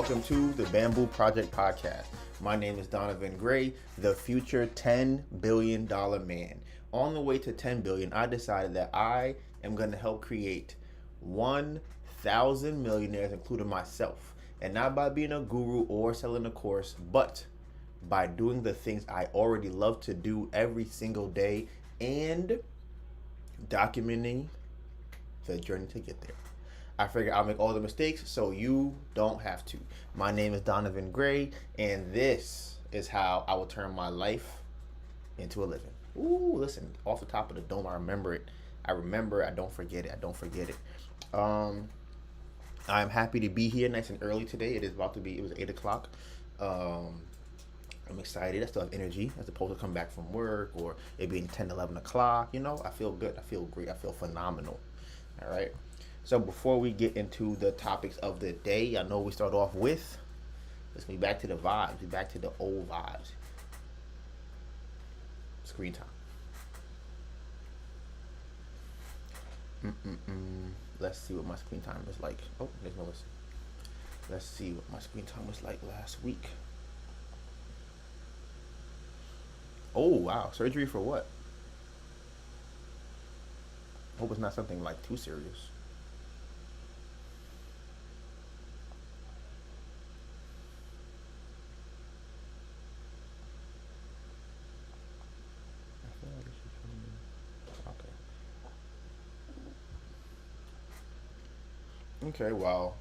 welcome to the Bamboo Project Podcast. My name is Donovan Gray, the future $10 billion man. On the way to 10 billion, I decided that I am going to help create 1,000 millionaires, including myself. And not by being a guru or selling a course, but by doing the things I already love to do every single day and documenting the journey to get there. I figure I'll make all the mistakes so you don't have to. My name is Donovan Gray, and this is how I will turn my life into a living. Ooh, listen, off the top of the dome, I remember it. I don't forget it. I'm happy to be here nice and early today. It was 8 o'clock. I'm excited. I still have energy as opposed to come back from work or it being 10, 11 o'clock. You know, I feel good. I feel great. I feel phenomenal. All right. So before we get into the topics of the day, I know we start off with, let's be back to the vibes. Be back to the old vibes. Screen time. Let's see what my screen time is like. Oh, there's Melissa. Let's see what my screen time was like last week. Oh, wow. Surgery for what? Hope it's not something like too serious. Okay, well,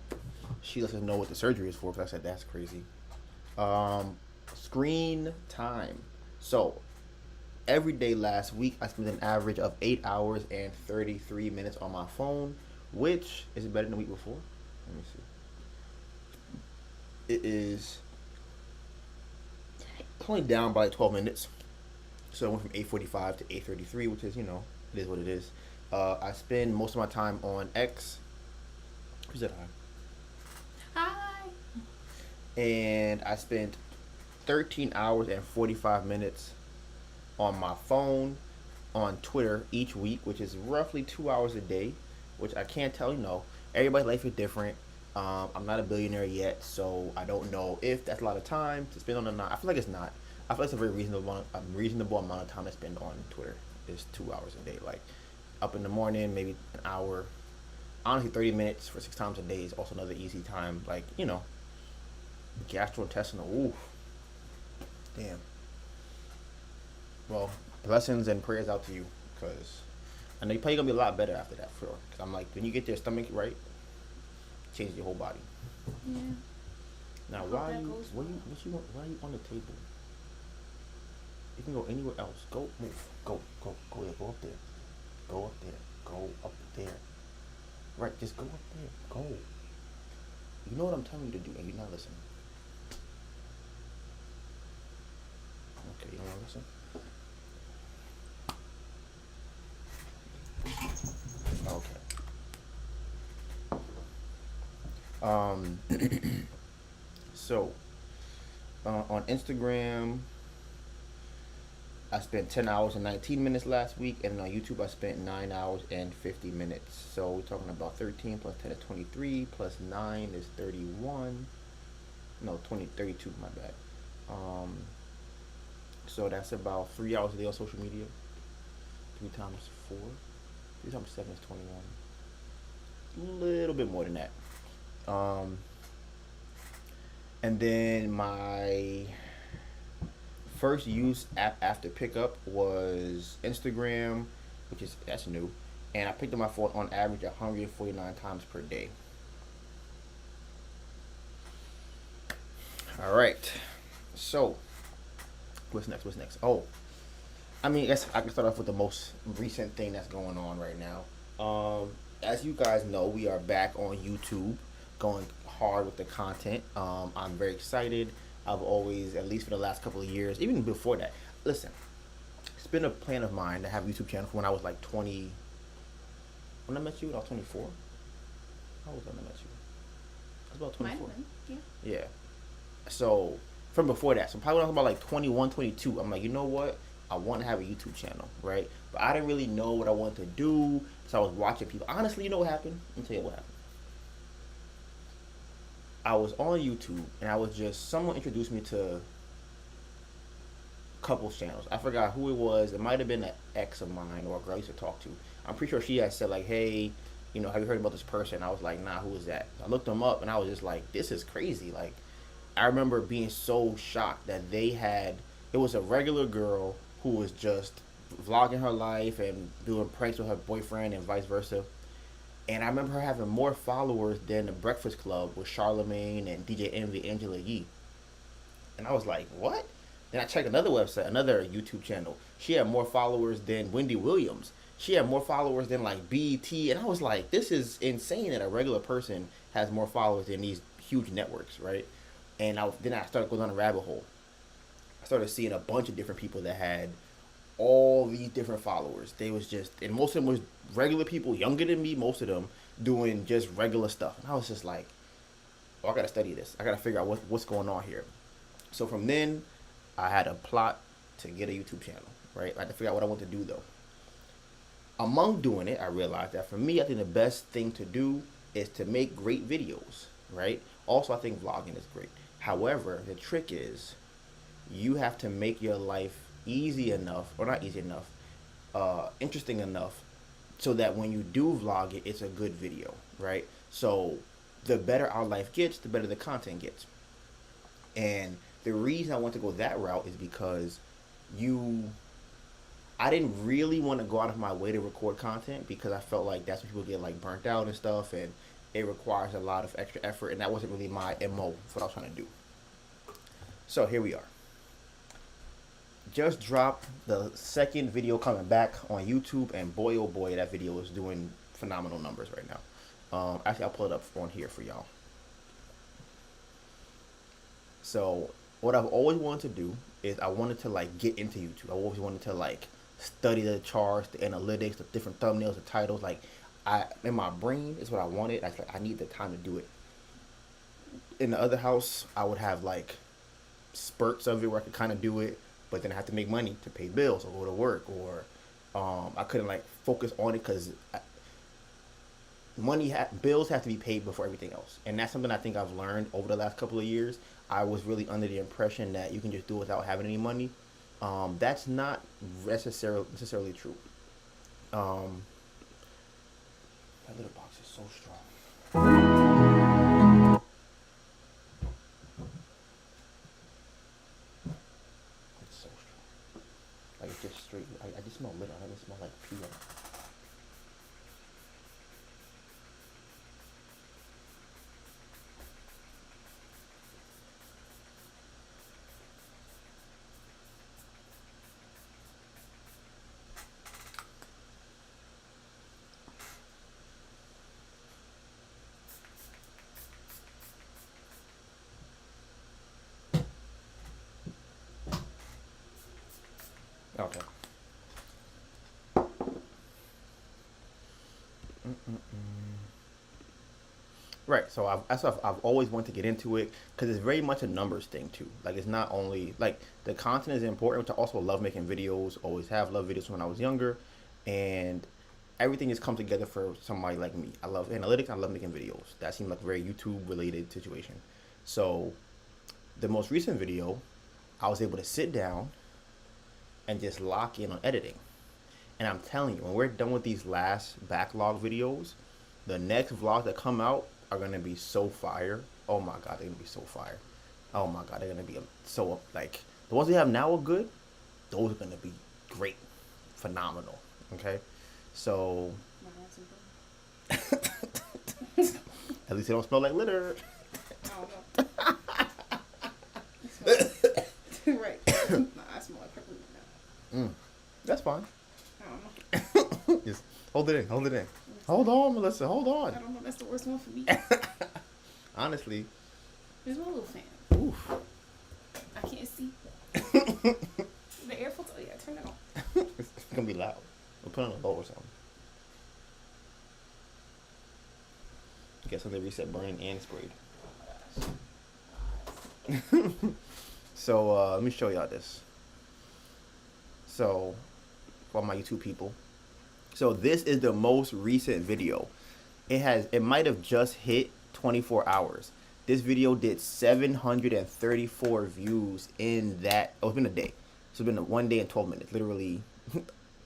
she doesn't know what the surgery is for because I said that's crazy. Screen time. So, every day last week, I spent an average of 8 hours and 33 minutes on my phone, which is better than the week before. Let me see. It is only down by 12 minutes. So, I went from 8:45 to 8:33, which is, it is what it is. I spend most of my time on X. Who said hi? Hi. And I spent 13 hours and 45 minutes on my phone, on Twitter each week, which is roughly 2 hours a day, which I can't tell, everybody's life is different. I'm not a billionaire yet, so I don't know if that's a lot of time to spend on or not. I feel like it's not. I feel like it's a very reasonable amount of time to spend on Twitter is 2 hours a day. Like, up in the morning, maybe an hour. Honestly, 30 minutes for 6 times a day is also another easy time. Like, gastrointestinal. Ooh. Damn. Well, blessings and prayers out to you, because I know you're probably going to be a lot better after that, for sure. Because I'm like, when you get your stomach right, change your whole body. Yeah. Now, why are you on the table? You can go anywhere else. Go, move. Go there. Go up there. Go up there. Go up there. Right, just go up there. Go. You know what I'm telling you to do, and you're not listening. Okay, you don't want to listen? Okay. So, on Instagram, I spent 10 hours and 19 minutes last week, and on YouTube I spent 9 hours and 50 minutes. So we're talking about 13 plus 10 is 23, plus 9 is 31. No, 32, my bad. So that's about 3 hours a day on social media. 3 times 4. 3 times 7 is 21. A little bit more than that. And then my first use app after pickup was Instagram, that's new, and I picked up my phone on average 149 times per day. All right, so what's next? Oh, I guess I can start off with the most recent thing that's going on right now. As you guys know, we are back on YouTube, going hard with the content. I'm very excited. I've always, at least for the last couple of years, even before that, listen, it's been a plan of mine to have a YouTube channel from when I was like 20. When I met you, I was 24. How old was I when I met you? I was about 24. Yeah. So, from before that, so probably when I was about like 21, 22, I'm like, you know what? I want to have a YouTube channel, right? But I didn't really know what I wanted to do, so I was watching people. Honestly, you know what happened? Let me tell you what happened. I was on YouTube and I was just someone introduced me to couples channels. I forgot who it was. It might have been an ex of mine or a girl I used to talk to. I'm pretty sure she had said like, "Hey, have you heard about this person?" I was like, "Nah, who is that?" I looked them up and I was just like, "This is crazy." Like, I remember being so shocked that they had. It was a regular girl who was just vlogging her life and doing pranks with her boyfriend and vice versa. And I remember her having more followers than the Breakfast Club with Charlemagne and DJ Envy, Angela Yee. And I was like, what? Then I checked another website, another YouTube channel. She had more followers than Wendy Williams. She had more followers than like BET. And I was like, this is insane that a regular person has more followers than these huge networks, right? And then I started going down a rabbit hole. I started seeing a bunch of different people that had all these different followers. They was just, and most of them was regular people, younger than me, most of them, doing just regular stuff. And I was just like, oh, I gotta study this. I gotta figure out what's going on here. So from then, I had a plot to get a YouTube channel, right? I had to figure out what I want to do though. Among doing it, I realized that for me, I think the best thing to do is to make great videos, right? Also, I think vlogging is great. However, the trick is you have to make your life easy enough, or not easy enough, interesting enough, so that when you do vlog it, it's a good video, right? So the better our life gets, the better the content gets. And the reason I want to go that route is because I didn't really want to go out of my way to record content because I felt like that's when people get like burnt out and stuff, and it requires a lot of extra effort, and that wasn't really my MO for what I was trying to do. So here we are. Just dropped the second video coming back on YouTube, and boy oh boy, that video is doing phenomenal numbers right now. Actually, I'll pull it up on here for y'all. So what I've always wanted to do is I wanted to like get into YouTube. I always wanted to like study the charts, the analytics, the different thumbnails, the titles. Like, in my brain is what I wanted. I was like, I need the time to do it. In the other house, I would have like spurts of it where I could kind of do it, but then I had to make money to pay bills or go to work, or I couldn't like focus on it because bills have to be paid before everything else, and that's something I think I've learned over the last couple of years. I was really under the impression that you can just do it without having any money. That's not necessarily true. That little box is so strong. It's so strong. Like, it's just straight. I just smell litter. I don't smell like pee. Okay. Right. So I've always wanted to get into it because it's very much a numbers thing too. Like, it's not only like the content is important, but I also love making videos. Always have loved videos when I was younger, and everything has come together for somebody like me. I love analytics. I love making videos. That seemed like a very YouTube related situation. So the most recent video, I was able to sit down and just lock in on editing. And I'm telling you, when we're done with these last backlog videos, the next vlogs that come out are gonna be so fire. Oh my god, they're gonna be so fire. Oh my god, they're gonna be so, like, the ones we have now are good. Those are gonna be great, phenomenal. Okay, so at least they don't smell like litter. I don't know. Right. No, I smell like peppermint now. That's fine. I don't know. Just hold it in. Hold it in. Hold on, Melissa. Hold on. I don't know. That's the worst one for me. Honestly. There's one little fan. Oof. I can't see. The air filter. Oh yeah, turn it on. It's gonna be loud. We'll put it on a low or something. Get something reset burning and sprayed. So let me show y'all this. So for my YouTube people. So this is the most recent video. It might have just hit 24 hours. This video did 734 views in that. Oh, it's been a day. So it's been 1 day and 12 minutes, literally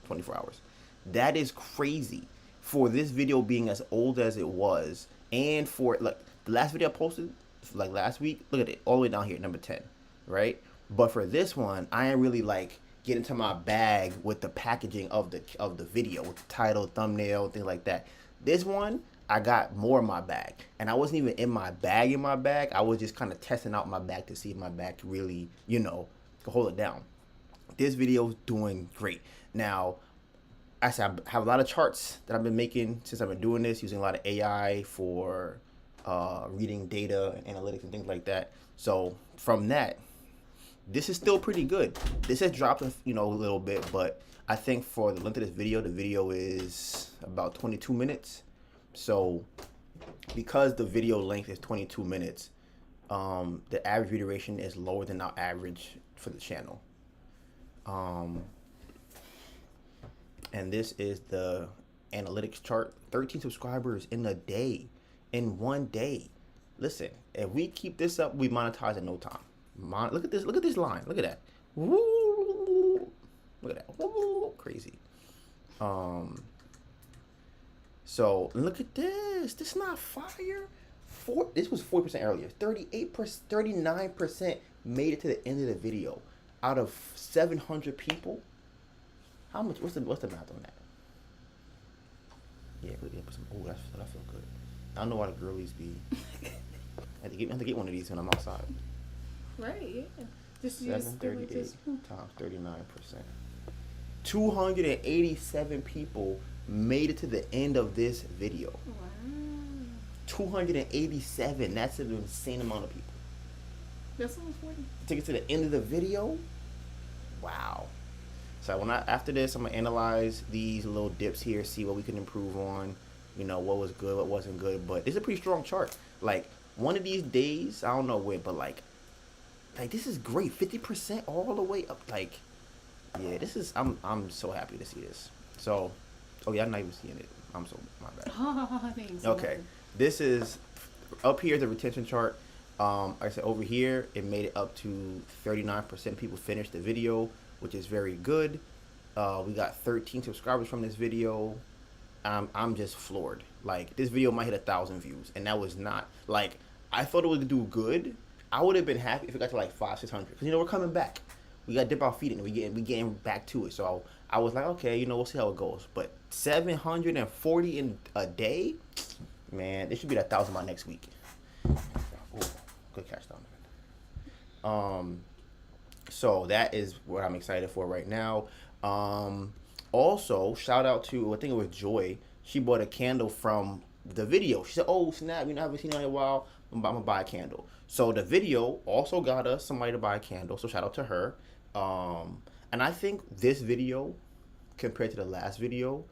24 hours. That is crazy for this video being as old as it was, and for like the last video I posted like last week. Look at it, all the way down here, number 10, right? But for this one, I ain't really like get into my bag with the packaging of the video, with the title, thumbnail, things like that. This one, I got more in my bag, and I wasn't even in my bag. I was just kind of testing out my bag to see if my bag could really, could hold it down. This video's doing great. Now, I said I have a lot of charts that I've been making since I've been doing this, using a lot of AI for reading data and analytics and things like that. So from that, this is still pretty good. This has dropped a little bit, but I think for the length of this video, the video is about 22 minutes. So because the video length is 22 minutes, the average view duration is lower than our average for the channel. And this is the analytics chart. 13 subscribers in a day, in 1 day. Listen, if we keep this up, we monetize in no time. Look at this. Look at this line. Look at that. Woo! Look at that. Woo! Crazy. So look at this. This is not fire. This was 40% earlier. 38%, 39% made it to the end of the video. Out of 700 people, how much? What's the math on that? Yeah, put some. Oh, that feel good. I don't know why the girlies be. I have to get one of these when I'm outside. Right. Yeah. Just 738 times 39%. 287 people made it to the end of this video. Wow. 287. That's an insane amount of people. That's almost 40. Take it to the end of the video. Wow. So after this, I'm gonna analyze these little dips here, see what we can improve on. What was good, what wasn't good. But this is a pretty strong chart. Like one of these days, I don't know when, but like this is great. 50% all the way up. Like, yeah, this is. I'm so happy to see this. So, oh yeah, I'm not even seeing it. I'm so my bad. Thanks. Okay, this is up here. The retention chart. Like I said, over here, it made it up to 39% people finished the video, which is very good. We got 13 subscribers from this video. I'm just floored. Like, this video might hit 1,000 views, and that was not, like, I thought it would do good. I would have been happy if it got to like 500-600, because we're coming back. We got to dip our feet in it. We getting back to it. So I was like, okay, we'll see how it goes. But 740 in a day, man, it should be 1,000 by next week. Ooh, good catch, Donovan. So that is what I'm excited for right now. Also, shout out to, I think it was Joy. She bought a candle from the video. She said, oh, snap, I haven't seen it in a while. I'm going to buy a candle. So the video also got us somebody to buy a candle. So shout out to her. And I think this video, compared to the last video,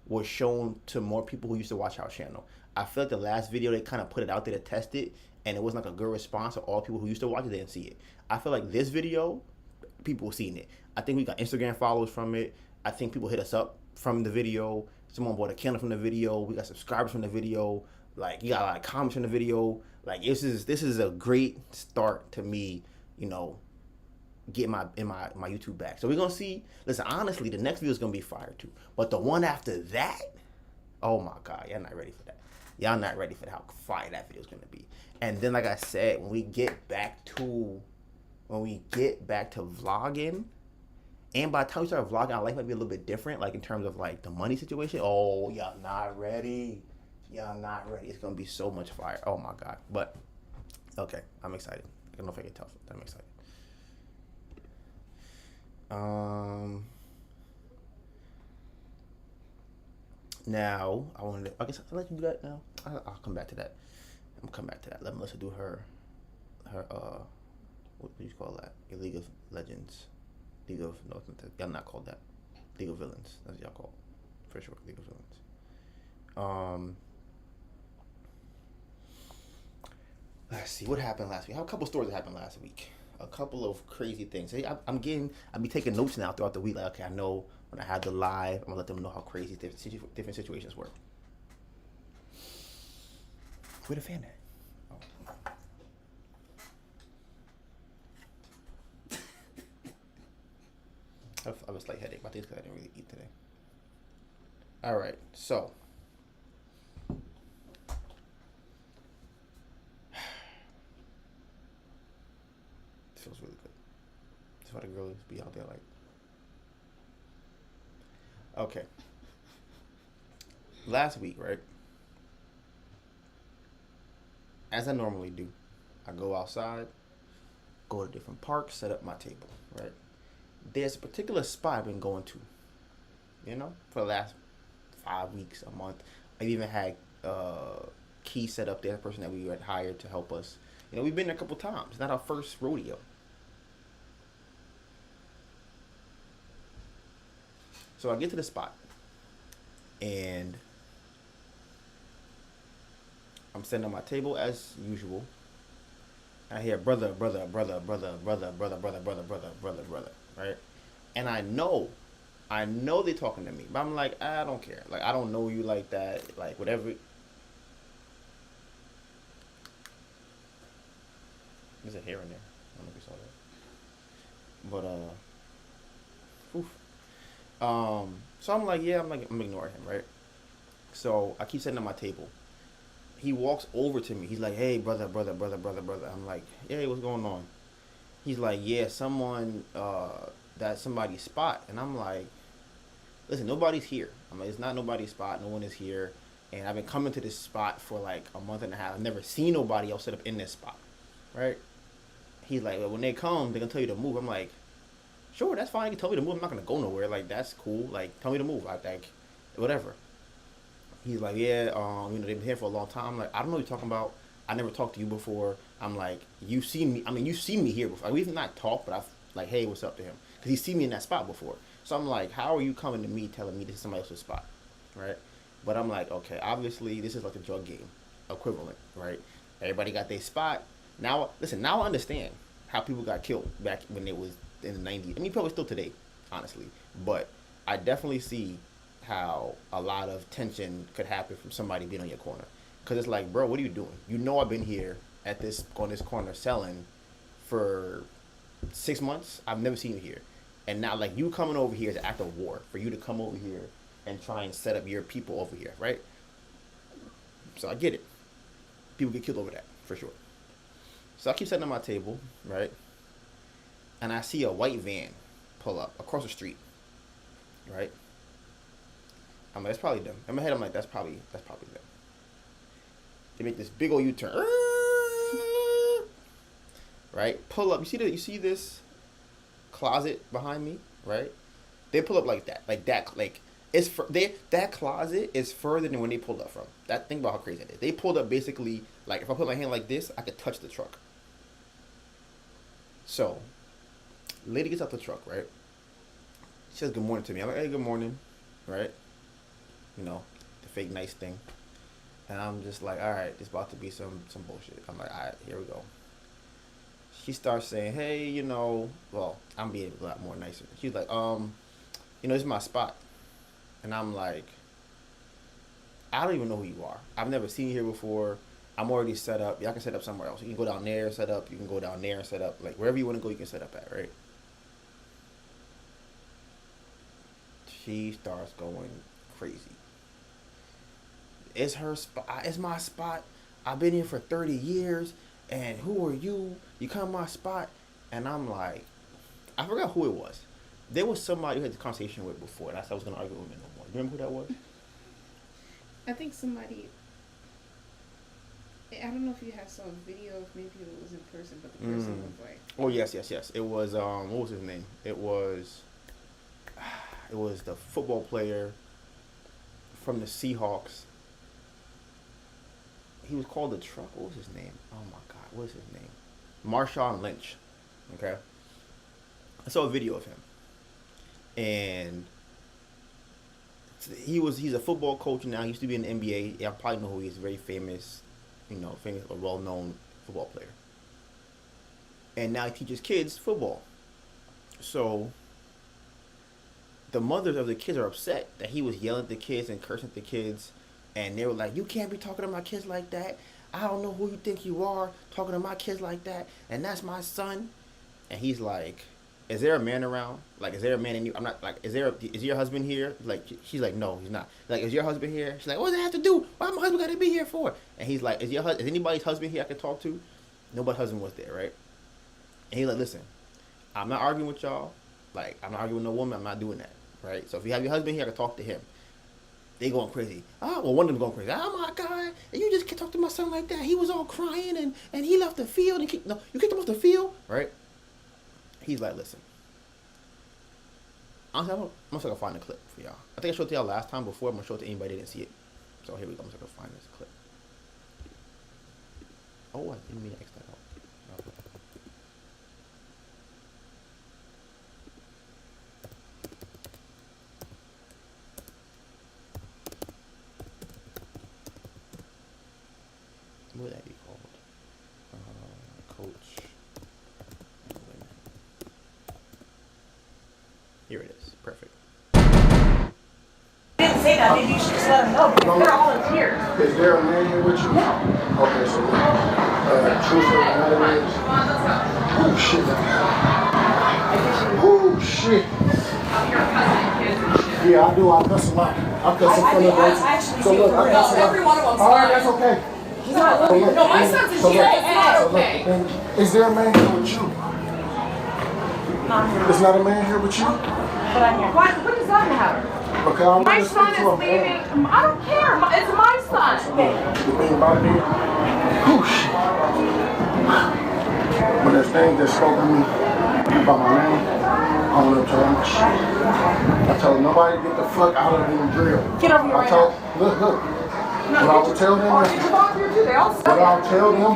was shown to more people who used to watch our channel. I feel like the last video, they kind of put it out there to test it, and it wasn't like a good response. So all people who used to watch it didn't see it. I feel like this video, people were seeing it. I think we got Instagram followers from it. I think people hit us up from the video. Someone bought a candle from the video. We got subscribers from the video. Like, you got a lot of comments from the video. Like, this is a great start to me, get my YouTube back. So we're gonna see. Listen, honestly, the next video is gonna be fire too. But the one after that, oh my God, y'all not ready for that. Y'all not ready for how fire that video is gonna be. And then, like I said, when we get back to vlogging, and by the time we start vlogging, our life might be a little bit different, like in terms of like the money situation. Oh, y'all not ready. Y'all not ready. It's gonna be so much fire. Oh my God. But okay, I'm excited. I don't know if I can tell, but I'm excited. Now I guess I'll let you do that now. I'll come back to that. Let Melissa do her what do you call that? A League of Legends. Y'all not called that. League of Villains. That's what y'all call it. For sure, League of Villains. Let's see what happened last week. I have a couple stories that happened last week. A couple of crazy things. I'll be taking notes now throughout the week. Like, okay, I know when I have the live, I'm gonna let them know how crazy different situations were. Where the fan at? Oh. I have a slight headache, but I think it's because I didn't really eat today. All right, so this feels really good. That's why the girls be out there like. Okay, last week, right? As I normally do, I go outside, go to different parks, set up my table, right? There's a particular spot I've been going to, for the last 5 weeks, a month. I've even had Key set up there, the person that we had hired to help us. We've been there a couple times. It's not our first rodeo. So I get to the spot, and I'm sitting at my table as usual. I hear brother, brother, brother, brother, brother, brother, brother, brother, brother, brother, brother, right? And I know they're talking to me, but I'm like, I don't care. Like, I don't know you like that. Like, whatever. There's a hair in there. I don't know if you saw that. But, oof. So I'm like, yeah, I'm ignoring him, right? So I keep sitting at my table. He walks over to me. He's like, hey, brother, brother, brother, brother, brother. I'm like, hey, what's going on? He's like, yeah, that's somebody's spot. And I'm like, listen, nobody's here. I'm like, it's not nobody's spot. No one is here. And I've been coming to this spot for like a month and a half. I've never seen nobody else set up in this spot, right? He's like, well, when they come, they're gonna tell you to move. I'm like, sure, that's fine. You can tell me to move. I'm not gonna go nowhere. Like, that's cool. Like, tell me to move. I think, whatever. He's like, yeah, they've been here for a long time. I'm like, I don't know what you're talking about. I never talked to you before. I'm like, you've seen me. I mean, you've seen me here before. We've not talked, but I've like, hey, what's up to him? Because he's seen me in that spot before. So I'm like, how are you coming to me telling me this is somebody else's spot, right? But I'm like, okay, obviously this is like a drug game equivalent, right? Everybody got their spot. Now, listen, now I understand how people got killed back when it was in the 90s. I mean, probably still today, honestly. But I definitely see how a lot of tension could happen from somebody being on your corner. Because it's like, bro, what are you doing? I've been here on this corner selling for 6 months. I've never seen you here. And now, like, you coming over here is an act of war for you to come over here and try and set up your people over here, right? So I get it. People get killed over that, for sure. So I keep setting up my table, right? And I see a white van pull up across the street, right? I'm like, that's probably them. In my head, I'm like, that's probably them. They make this big old U-turn, right? Pull up. You see this closet behind me, right? They pull up like that, like that closet is further than when they pulled up from. Think about how crazy that is. They pulled up basically like if I put my hand like this, I could touch the truck. So, lady gets out the truck, right? She says good morning to me. I'm like, hey, good morning, right? The fake nice thing. And I'm just like, all right, it's about to be some bullshit. I'm like, all right, here we go. She starts saying, hey, well, I'm being a lot more nicer. She's like, this is my spot. And I'm like, I don't even know who you are. I've never seen you here before. I'm already set up. Y'all can set up somewhere else. You can go down there and set up. You can go down there and set up. Like, wherever you want to go, you can set up at, right? She starts going crazy. It's her spot. It's my spot. I've been here for 30 years. And who are you? You come to my spot. And I'm like, I forgot who it was. There was somebody who had this conversation with before. And I said I was going to argue with him no more. You remember who that was? I think somebody. I don't know if you have some video of maybe it was in person, but the person was like. Oh yes. It was what was his name? It was the football player from the Seahawks. He was called the Truck. What was his name? Oh my God, what is his name? Marshawn Lynch. Okay. I saw a video of him, and he's a football coach now. He used to be in the NBA. I probably know who he is. Very famous, famous or well-known football player. And now he teaches kids football. So the mothers of the kids are upset that he was yelling at the kids and cursing at the kids. And they were like, you can't be talking to my kids like that. I don't know who you think you are talking to my kids like that. And that's my son. And he's like, is there a man around? Like, is there a man in you? I'm not like, is your husband here? Like, she's like, no, he's not. Like, is your husband here? She's like, what does that have to do? Why my husband got to be here for? And he's like, is anybody's husband here I can talk to? Nobody's husband was there, right? And he's like, listen, I'm not arguing with y'all. Like, I'm not arguing with no woman. I'm not doing that, right? So if you have your husband here, I can talk to him. They going crazy. Oh, well, one of them going crazy. Oh my God! You just can't talk to my son like that. He was all crying and he left the field and you kicked him off the field, right? He's like, listen. Honestly, I'm gonna see if I can find the clip for y'all. I think I showed it to y'all last time before. I'm gonna show it to anybody that didn't see it. So here we go. I'm just gonna find this clip. Oh, I didn't mean to X that out. No. What would that be called? Coach and women. Here it is. Perfect. I didn't say that. Maybe you should just let them know because they're all in tears. Is there a man here with you? No. Okay, so truth of the matter is, oh shit. Oh shit. Yeah, I do. I cuss a lot. I cuss in front of those. So look, I cuss a lot. Every one of them's all right, fine. that's okay. He's not looking. No, my son's in jail. It's not okay. Is there a man here with you? Not here. There's not a man here with you? But I'm here. Why? What does that matter? Okay, I'm My gonna son speak is to a man. leaving. I don't care. It's my son. The thing about it is, whoosh. When there's things that spoke to me about my name, I don't know tell them shit. I told nobody to get the fuck out of the drill. Get over here right now. Look. What I will tell them is, Come on here too. They all what stuck. I'll tell them,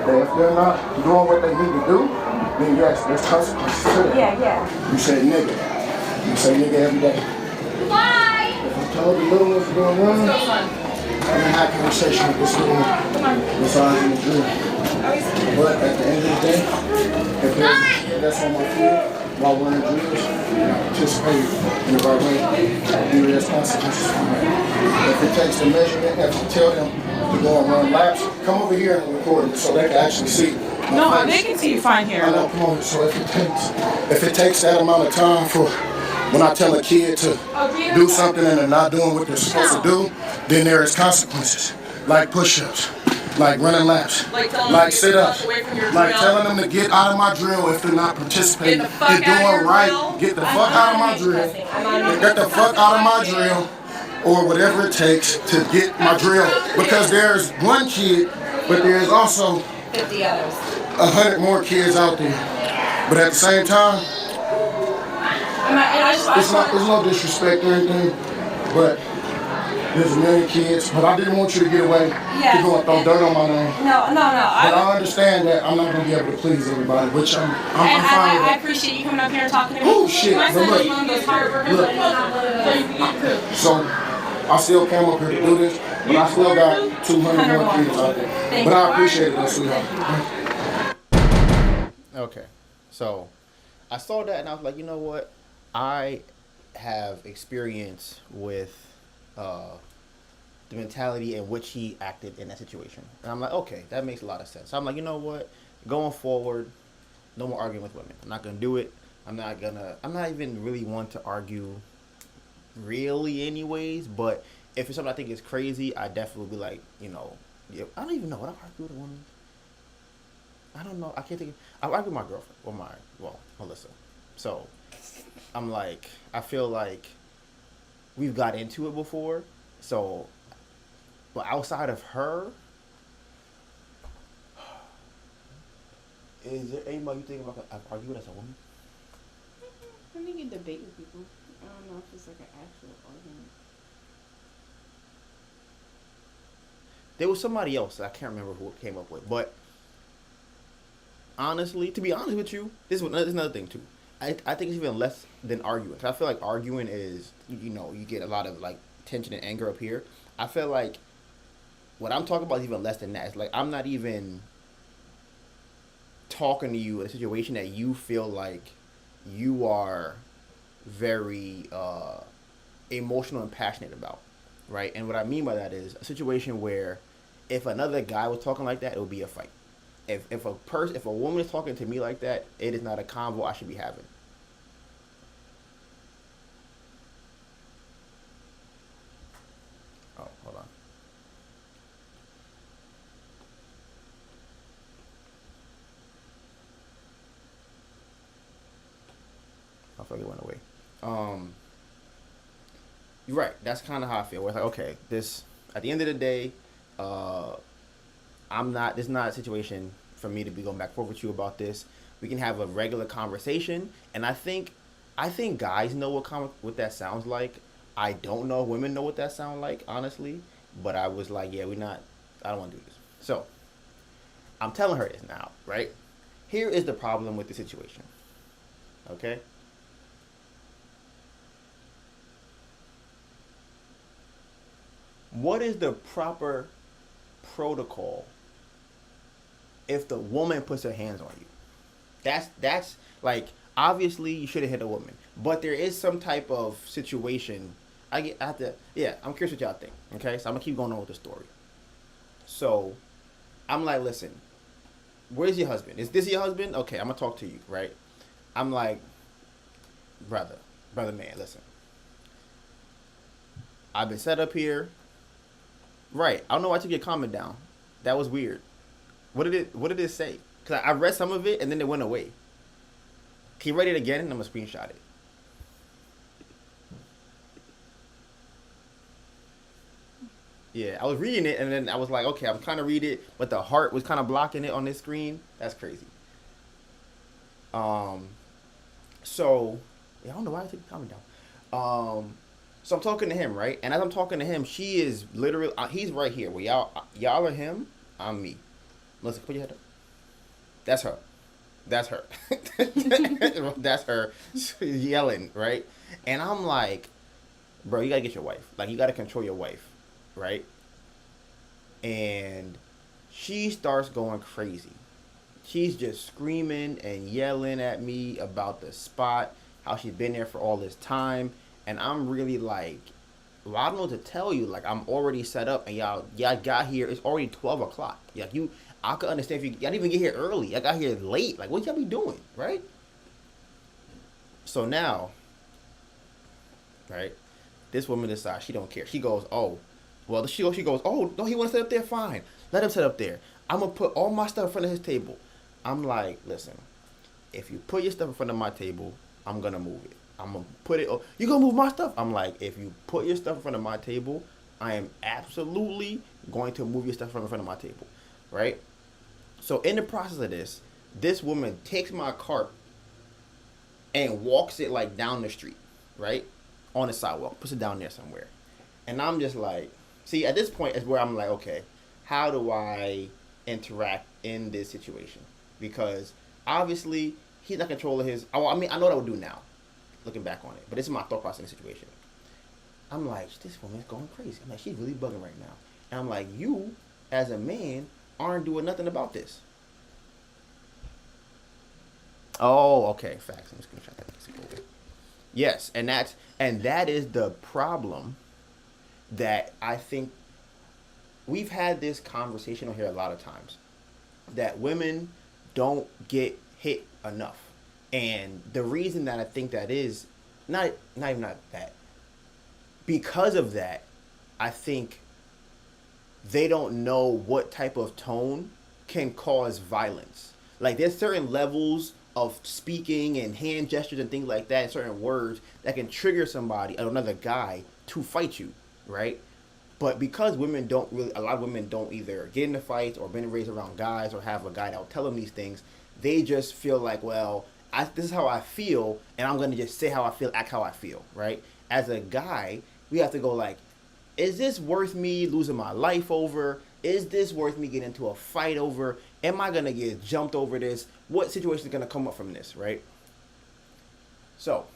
that if they're not doing what they need to do, then yes, there's consequences to that. Yeah. You say nigga. You say nigga every day. Why? If I told the little ones to go run, I'm gonna have a conversation with this little one besides in the drill. But at the end of the day, if there's a kid that's on my field while we're in drills, and I participate in the right way, there's consequences for that. If it takes the measurement, if you tell them to go and run laps, come over here and record it so they can actually see. No, they can see you fine here. I know, come on. So if it takes that amount of time for when I tell a kid to do something and they're not doing what they're supposed to do, then there is consequences, like push-ups, like running laps, like sit-ups, like telling them to get out of my drill if they're not participating. Get the fuck They're out of doing your right. drill. Get the fuck out of my drill. Get the fuck out of my drill, or whatever it takes to get my drill. Because there's one kid, but there's also 50 others. 100 more kids out there. But at the same time, it's no disrespect or anything, but there's a million kids. But I didn't want you to get away to go and throw dirt on my name. No. But I understand that I'm not going to be able to please everybody, which I'm fine with I that. appreciate you coming up here and talking to me. Oh shit, My but son look, is one of those hard workers. so I still came up here to do this, but I still got 200 more kids out there. But I appreciate it, though, sweetheart. Okay, so I saw that and I was like, you know what? I have experience with the mentality in which he acted in that situation. And I'm like, okay, that makes a lot of sense. So I'm like, you know what? Going forward, no more arguing with women. I'm not going to do it. I'm not even really one to argue really anyways, but if it's something I think is crazy, I definitely be like, you know, I don't even know. Would I argue with a woman? I don't know. I can't think. I argue with my girlfriend or Melissa. So I'm like, I feel like we've got into it before. So, but outside of her, is there anybody you think about I've argued with as a woman? I think you debate with people. I don't know if it's like an actual argument. There was somebody else that I can't remember who it came up with, but honestly, to be honest with you, this is another thing too. I think it's even less than arguing. 'Cause I feel like arguing is, you know, you get a lot of like tension and anger up here. I feel like what I'm talking about is even less than that. It's like I'm not even talking to you in a situation that you feel like you are very emotional and passionate about, right? And what I mean by that is a situation where if another guy was talking like that, it would be a fight. If a woman is talking to me like that, it is not a convo I should be having. feel like it went away. You're right. That's kind of how I feel. Where it's like, okay, this at the end of the day, I'm not. This is not a situation for me to be going back and forth with you about this. We can have a regular conversation, and I think guys know what that sounds like. I don't know if women know what that sounds like, honestly. But I was like, yeah, I don't want to do this. So I'm telling her this now, right? Here is the problem with the situation. Okay? What is the proper protocol if the woman puts her hands on you? That's like, obviously you shouldn't hit a woman, but there is some type of situation. I have to. Yeah, I'm curious what y'all think. Okay, so I'm gonna keep going on with the story. So, I'm like, listen, where's your husband? Is this your husband? Okay, I'm gonna talk to you, right? I'm like, brother man, listen. I've been set up here. Right. I don't know why I took your comment down. That was weird. What did it say? Cause I read some of it and then it went away. Can you read it again? And I'm gonna screenshot it. Yeah, I was reading it and then I was like, okay, I'm trying to read it, but the heart was kind of blocking it on this screen. That's crazy. So yeah, I don't know why I took the comment down. So I'm talking to him, right? And as I'm talking to him, she is literally, he's right here. Well, y'all are him, I'm me. Melissa, put your head up. That's her. That's her. That's her yelling, right? And I'm like, bro, you gotta get your wife. Like, you gotta control your wife, right? And she starts going crazy. She's just screaming and yelling at me about the spot, how she's been there for all this time. And I'm really like, well, I don't know what to tell you. Like, I'm already set up, and y'all got here. It's already 12 o'clock. Like, I could understand if y'all didn't even get here early. I got here late. Like, what y'all be doing, right? So now, right, this woman decides she don't care. She goes, oh, well, she goes, oh, no, he want to sit up there? Fine. Let him sit up there. I'm going to put all my stuff in front of his table. I'm like, listen, if you put your stuff in front of my table, I'm going to move it. I'm going to put it, you going to move my stuff? I'm like, if you put your stuff in front of my table, I am absolutely going to move your stuff in front of my table, right? So in the process of this woman takes my cart and walks it like down the street, right? On the sidewalk, puts it down there somewhere. And I'm just like, see, at this point is where I'm like, okay, how do I interact in this situation? Because obviously he's not controlling his, I mean, I know what I would do now, looking back on it, but this is my thought process in the situation. I'm like, this woman's going crazy. I'm like, she's really bugging right now. And I'm like, you, as a man, aren't doing nothing about this. Oh, okay, facts. I'm just gonna try that. Yes, and that is the problem that I think we've had this conversation on here a lot of times, that women don't get hit enough. And the reason that I think that is not that. Because of that, I think they don't know what type of tone can cause violence. Like, there's certain levels of speaking and hand gestures and things like that, and certain words that can trigger somebody, another guy, to fight you, right? But because a lot of women don't either get into fights or been raised around guys or have a guy that will tell them these things, they just feel like, well, this is how I feel, and I'm going to just say how I feel, act how I feel, right? As a guy, we have to go like, is this worth me losing my life over? Is this worth me getting into a fight over? Am I going to get jumped over this? What situation is going to come up from this, right? So,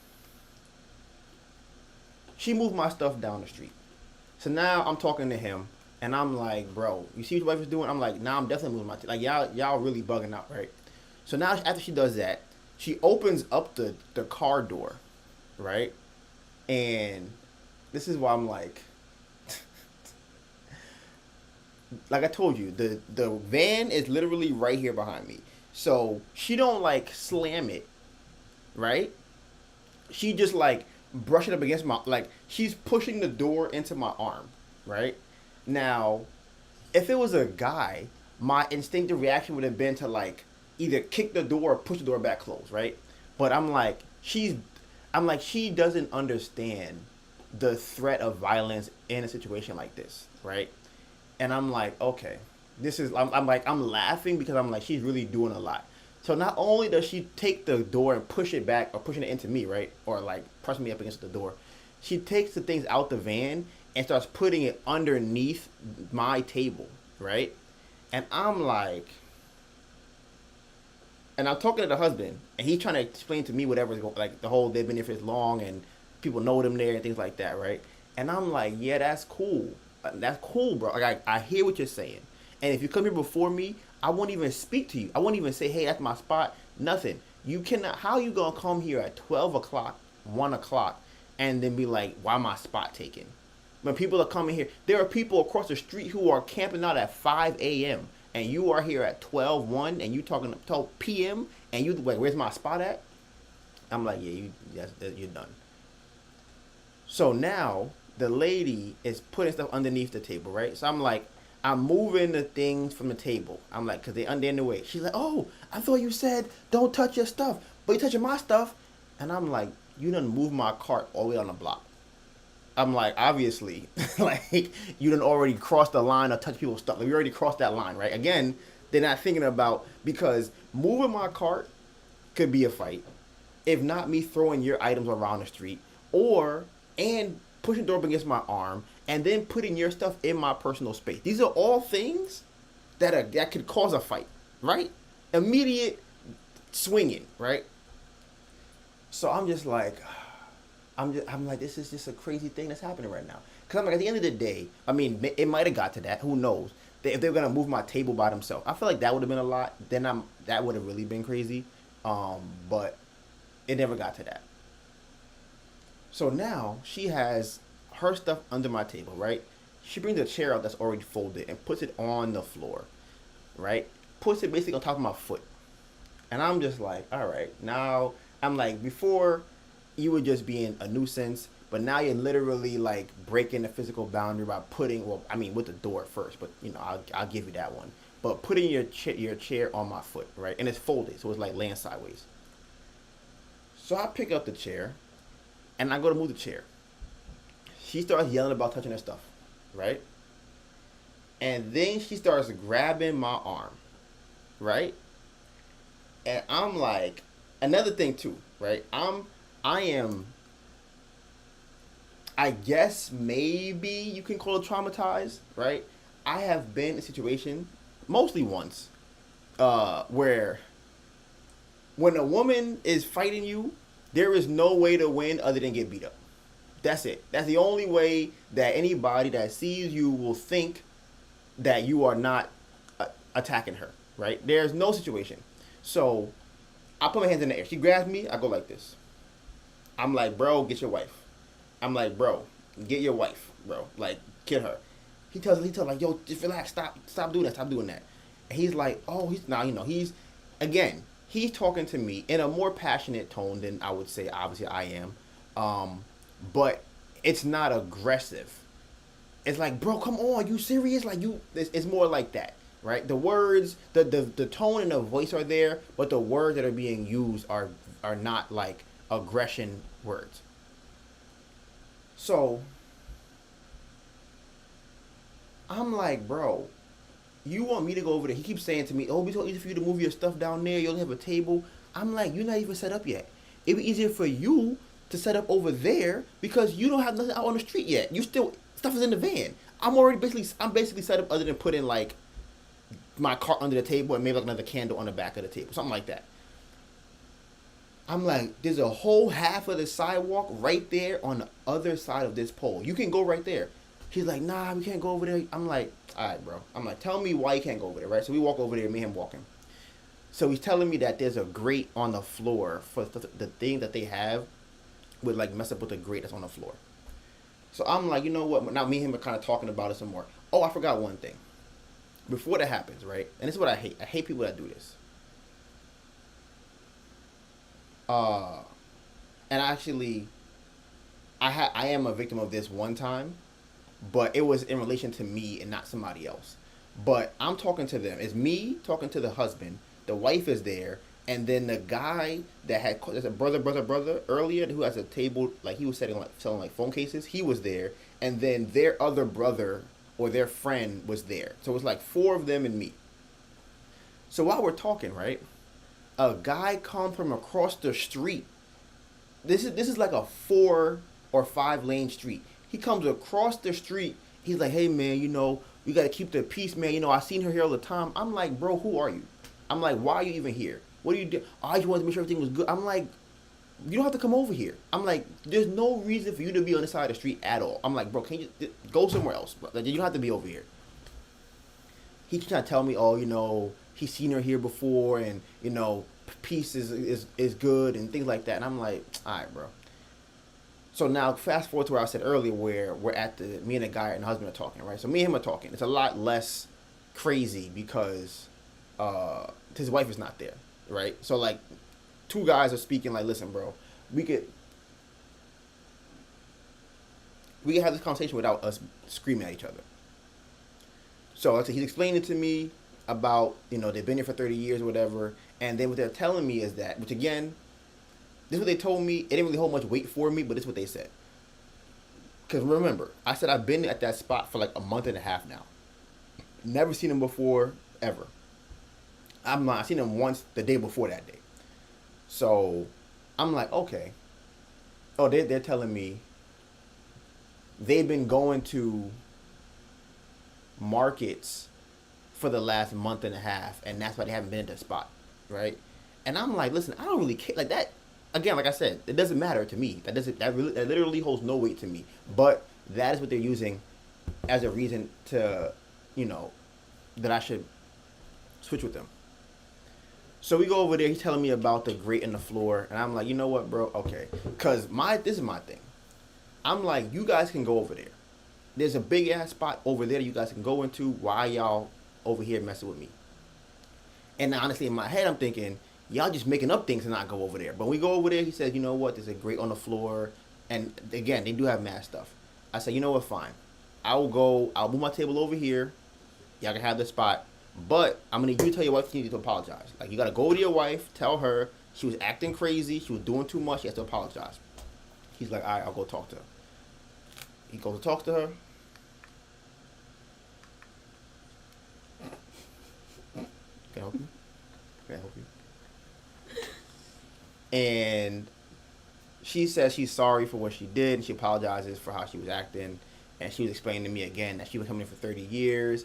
she moved my stuff down the street. So now I'm talking to him, and I'm like, bro, you see what your wife is doing? I'm like, nah, I'm definitely moving my like, y'all really bugging out, right? So now after she does that, she opens up the car door, right? And this is why I'm like I told you, the van is literally right here behind me. So she don't like slam it, right? She just like brush it up against my, like, she's pushing the door into my arm, right? Now, if it was a guy, my instinctive reaction would have been to like either kick the door or push the door back closed, right? But I'm like, I'm like, she doesn't understand the threat of violence in a situation like this, right? And I'm like, okay, I'm laughing because I'm like, she's really doing a lot. So not only does she take the door and push it back or pushing it into me, right? Or like pressing me up against the door, she takes the things out the van and starts putting it underneath my table, right? And I'm like, and I'm talking to the husband, and he's trying to explain to me whatever's going, like the whole they've been there for this long, and people know them there and things like that, right? And I'm like, yeah, that's cool. That's cool, bro. Like I hear what you're saying, and if you come here before me, I won't even speak to you. I won't even say, hey, that's my spot. Nothing. You cannot. How you gonna come here at 12 o'clock, 1 o'clock, and then be like, why my spot taken? When people are coming here, there are people across the street who are camping out at 5 a.m. and you are here at 12:01 and you talking 12 p.m. and you like, where's my spot at? I'm like, yeah, you're done. So now the lady is putting stuff underneath the table, right? So I'm like, I'm moving the things from the table. I'm like, because they're in the way. She's like, oh, I thought you said don't touch your stuff, but you're touching my stuff. And I'm like, you done moved my cart all the way on the block. I'm like, obviously, like, you done already crossed the line of touch people's stuff. Like, we already crossed that line, right? Again, they're not thinking about, because moving my cart could be a fight. If not me throwing your items around the street, and pushing the door up against my arm, and then putting your stuff in my personal space. These are all things that could cause a fight, right? Immediate swinging, right? So I'm just like, I'm like, this is just a crazy thing that's happening right now. Because I'm like, at the end of the day, I mean, it might have got to that. Who knows? If they're going to move my table by themselves. I feel like that would have been a lot. Then that would have really been crazy. But it never got to that. So now she has her stuff under my table, right? She brings a chair out that's already folded and puts it on the floor, right? Puts it basically on top of my foot. And I'm just like, all right. Now, I'm like, before you were just being a nuisance, but now you're literally like breaking the physical boundary by putting, well, I mean, with the door first, but you know, I'll give you that one. But putting your chair on my foot, right? And it's folded, so it's like laying sideways. So I pick up the chair, and I go to move the chair. She starts yelling about touching her stuff, right? And then she starts grabbing my arm, right? And I'm like, another thing too, right? I guess maybe you can call it traumatized, right? I have been in a situation, mostly once, where when a woman is fighting you, there is no way to win other than get beat up. That's it. That's the only way that anybody that sees you will think that you are not attacking her, right? There's no situation. So I put my hands in the air. She grabs me. I go like this. I'm like, bro, get your wife. I'm like, bro, get your wife, bro. Like, get her. He tells like, yo, just relax. Stop doing that. Stop doing that. And he's like, oh, he's talking to me in a more passionate tone than I would say, obviously, I am. But it's not aggressive. It's like, bro, come on, you serious? Like, it's more like that, right? The words, the tone and the voice are there, but the words that are being used are not like aggression words. So I'm like, bro, you want me to go over there? He keeps saying to me, oh, it'll be so easy for you to move your stuff down there. You only have a table. I'm like, you're not even set up yet. It'd be easier for you to set up over there because you don't have nothing out on the street yet. Stuff is in the van. I'm basically set up other than putting like my cart under the table and maybe like another candle on the back of the table, something like that. I'm like, there's a whole half of the sidewalk right there on the other side of this pole. You can go right there. He's like, nah, we can't go over there. I'm like, all right, bro. I'm like, tell me why you can't go over there, right? So we walk over there, me and him walking. So he's telling me that there's a grate on the floor for the thing that they have would like mess up with the grate that's on the floor. So I'm like, you know what? Now me and him are kind of talking about it some more. Oh, I forgot one thing. Before that happens, right? And this is what I hate. I hate people that do this. And actually, I am a victim of this one time, but it was in relation to me and not somebody else. But I'm talking to them. It's me talking to the husband. The wife is there. And then the guy that had there's a brother earlier who has a table like he was selling like phone cases. He was there, and then their other brother or their friend was there. So it was like 4 of them and me. So while we're talking, right, a guy comes from across the street. This is like a 4 or 5 lane street. He comes across the street. He's like, hey man, we gotta keep the peace, man. I seen her here all the time. I'm like, bro, who are you? I'm like, why are you even here? What do you do? I just wanted to make sure everything was good. I'm like, you don't have to come over here. I'm like, there's no reason for you to be on the side of the street at all. I'm like, bro, can you go somewhere else, bro? Like, you don't have to be over here. He trying to tell me, he's seen her here before, and peace is good and things like that. And I'm like, all right, bro. So now fast forward to where I said earlier, where me and the guy and the husband are talking, right? So me and him are talking. It's a lot less crazy because his wife is not there, right? So like 2 guys are speaking like, listen, bro, we could have this conversation without us screaming at each other. So like I said, he's explaining to me about, they've been here for 30 years or whatever. And then what they're telling me is that, which again, this is what they told me. It didn't really hold much weight for me, but this is what they said. Because remember, I said I've been at that spot for like a month and a half now. Never seen him before, ever. I've seen him once the day before that day. So I'm like, okay. Oh, they're telling me they've been going to markets for the last month and a half, and that's why they haven't been at the spot, right? And I'm like, listen, I don't really care like that. Again, like I said, it doesn't matter to me. That literally holds no weight to me. But that is what they're using as a reason to, that I should switch with them. So we go over there. He's telling me about the grate in the floor, and I'm like, you know what, bro? Okay, because this is my thing. I'm like, you guys can go over there. There's a big ass spot over there that you guys can go into. Why y'all over here messing with me? And honestly, in my head, I'm thinking, y'all just making up things to not go over there. But when we go over there, he says, you know what? There's a grate on the floor. And again, they do have mad stuff. I said, you know what? Fine. I'll move my table over here. Y'all can have the spot. But I'm going to need you to tell your wife you need to apologize. Like, you got to go to your wife, tell her she was acting crazy. She was doing too much. She has to apologize. He's like, all right, I'll go talk to her. He goes to talk to her. Can I help you? Can I help you? And she says she's sorry for what she did. And she apologizes for how she was acting. And she was explaining to me again that she was coming in for 30 years.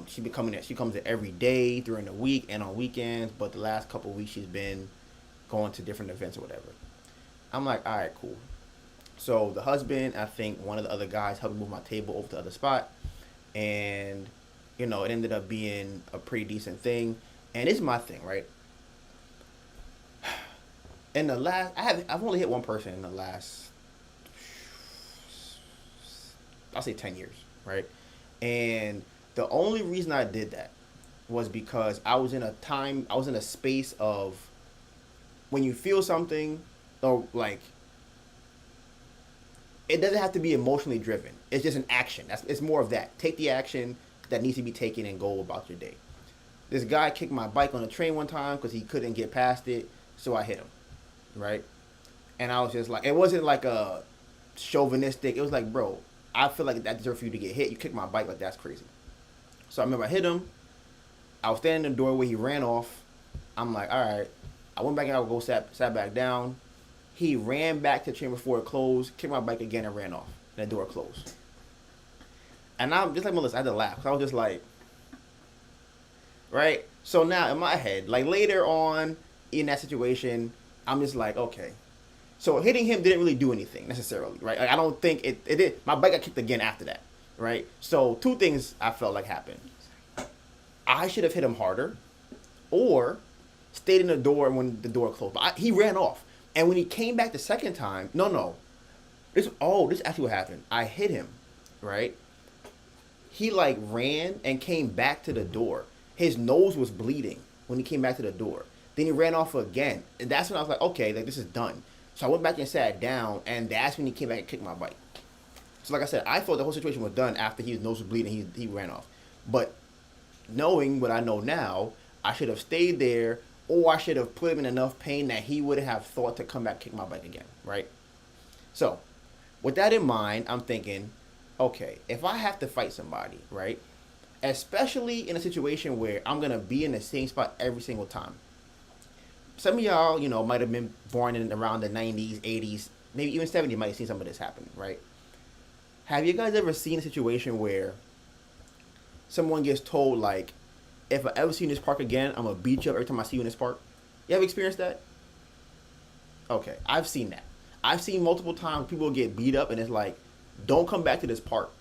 She comes in every day during the week and on weekends. But the last couple of weeks she's been going to different events or whatever. I'm like, all right, cool. So the husband, I think one of the other guys helped me move my table over to the other spot. And, it ended up being a pretty decent thing. And this is my thing, right? In the last, I've only hit one person in the last, I'll say 10 years, right? And the only reason I did that was because I was in a space of when you feel something, or like, it doesn't have to be emotionally driven. It's just an action. It's more of that. Take the action that needs to be taken and go about your day. This guy kicked my bike on the train one time because he couldn't get past it, so I hit him, right? And I was just like, it wasn't like a chauvinistic. It was like, bro, I feel like that deserves for you to get hit. You kicked my bike, like that's crazy. So I remember I hit him. I was standing in the doorway. He ran off. I'm like, all right. I went back and I would go sat back down. He ran back to the train before it closed, kicked my bike again, and ran off. And the door closed. And I'm just like Melissa, I had to laugh. 'Cause I was just like, right? So now in my head, like later on in that situation, I'm just like, okay. So hitting him didn't really do anything necessarily, right? Like, I don't think it did. My bike got kicked again after that, right? So 2 things I felt like happened. I should have hit him harder, or stayed in the door when the door closed. But he ran off. And when he came back the second time, this is actually what happened. I hit him, right? He like ran and came back to the door. His nose was bleeding when he came back to the door. Then he ran off again. And that's when I was like, okay, like this is done. So I went back and sat down, and that's when he came back and kicked my bike. So like I said, I thought the whole situation was done after his nose was bleeding, he ran off. But knowing what I know now, I should have stayed there, or I should have put him in enough pain that he would have thought to come back kick my bike again, right? So, with that in mind, I'm thinking, okay, if I have to fight somebody, right, especially in a situation where I'm going to be in the same spot every single time. Some of y'all, might have been born in around the 90s, 80s, maybe even 70s, might have seen some of this happen, right? Have you guys ever seen a situation where someone gets told, like, if I ever see you in this park again, I'm going to beat you up every time I see you in this park? You ever experienced that? Okay, I've seen that. I've seen multiple times people get beat up and it's like, don't come back to this park,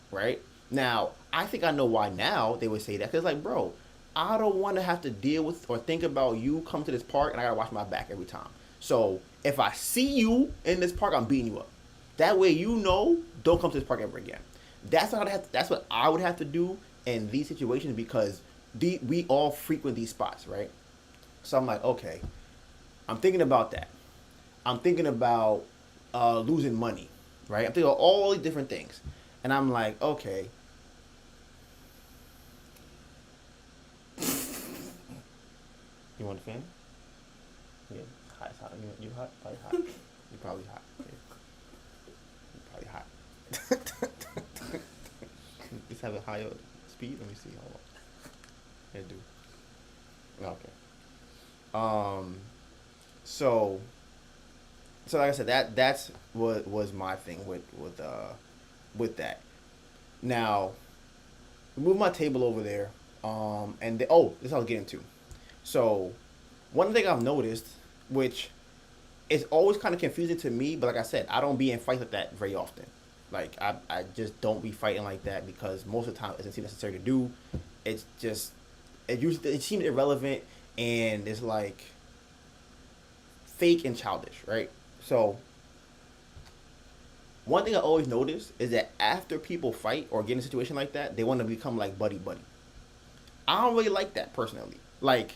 right? Now, I think I know why now they would say that. Because, like, bro, I don't want to have to deal with or think about you come to this park and I got to watch my back every time. So, if I see you in this park, I'm beating you up. That way don't come to this park ever again. That's what I would have to do in these situations because we all frequent these spots, right? So I'm like, okay, I'm thinking about that. I'm thinking about losing money, right? I'm thinking of all these different things. And I'm like, okay. You want a fan? Yeah, hot. It's hot. You hot? Probably hot. You're probably hot. Yeah. You're probably hot. Just have a higher speed. Let me see. Hold on. Yeah, do. Okay. So like I said, that's what was my thing with that. Now, move my table over there. And this is what I was getting to. So, one thing I've noticed, which is always kind of confusing to me, but like I said, I don't be in fights like that very often. Like I just don't be fighting like that because most of the time it doesn't seem necessary to do. It's just it seems irrelevant and it's like fake and childish, right? So one thing I always notice is that after people fight or get in a situation like that, they want to become like buddy. I don't really like that personally. Like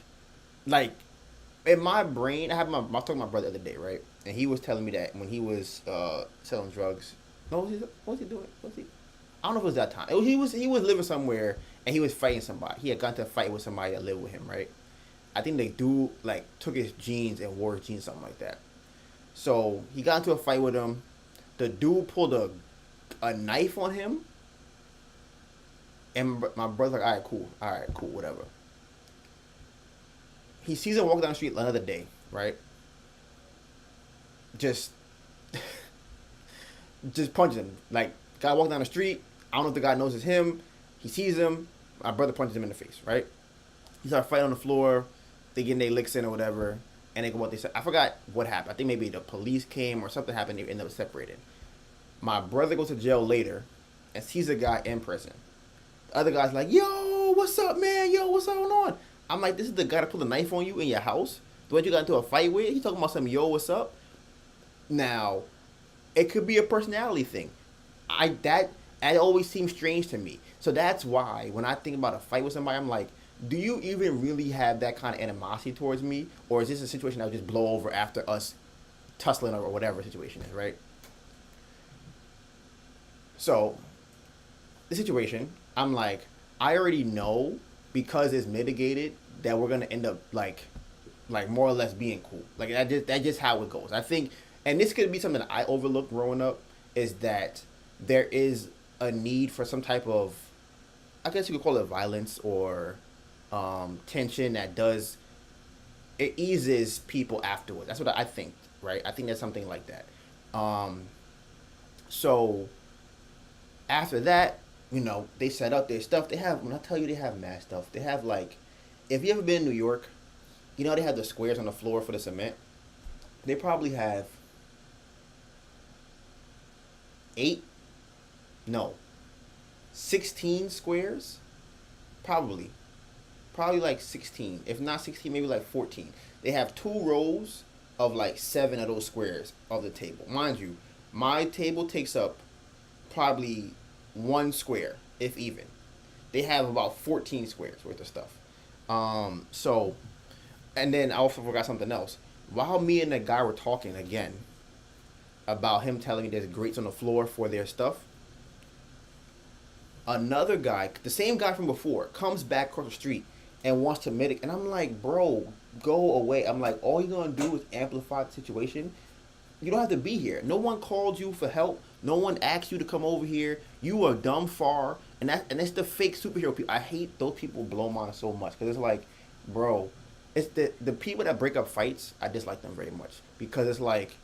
in my brain, I was talking to my brother the other day, right? And he was telling me that when he was selling drugs. No, what was he doing? I don't know if it was that time. He was living somewhere and he was fighting somebody. He had gotten to a fight with somebody that lived with him, right? I think the dude like took his jeans and wore his jeans, something like that. So he got into a fight with him. The dude pulled a knife on him. And my brother's like, all right, cool, whatever. He sees him walk down the street another day, right? Just punches him. Like, guy walking down the street. I don't know if the guy knows it's him. He sees him. My brother punches him in the face, right? He started fighting on the floor. They getting their licks in or whatever. And they go what they said. I forgot what happened. I think maybe the police came or something happened. They ended up separated. My brother goes to jail later and sees a guy in prison. The other guy's like, yo, what's up, man? Yo, what's going on? I'm like, this is the guy that pulled a knife on you in your house? The one you got into a fight with? He talking about some, yo, what's up? Now, it could be a personality thing. That always seems strange to me. So that's why when I think about a fight with somebody, I'm like, do you even really have that kind of animosity towards me? Or is this a situation that will just blow over after us tussling or whatever the situation is, right? So, the situation, I'm like, I already know because it's mitigated that we're going to end up like more or less being cool. Like that's just how it goes. I think, and this could be something that I overlooked growing up, is that there is a need for some type of, I guess you could call it violence or tension that it eases people afterwards. That's what I think, right? I think there's something like that. So after that, they set up their stuff. They have, when I tell you they have mad stuff, they have like, if you ever been in New York, they have the squares on the floor for the cement. They probably have 16 squares, probably like 16. If not 16, maybe like 14. They have 2 rows of like 7 of those squares of the table. Mind you, my table takes up probably 1 square, if even. They have about 14 squares worth of stuff. So, and then I also forgot something else. While me and the guy were talking again about him telling me there's grates on the floor for their stuff, another guy, the same guy from before, comes back across the street and wants to mitigate. And I'm like, bro, go away. I'm like, all you're gonna do is amplify the situation. You don't have to be here. No one called you for help. No one asked you to come over here. You are dumb far, and it's the fake superhero people. I hate those people. Blow mine so much because it's like, bro, it's the people that break up fights. I dislike them very much because it's like,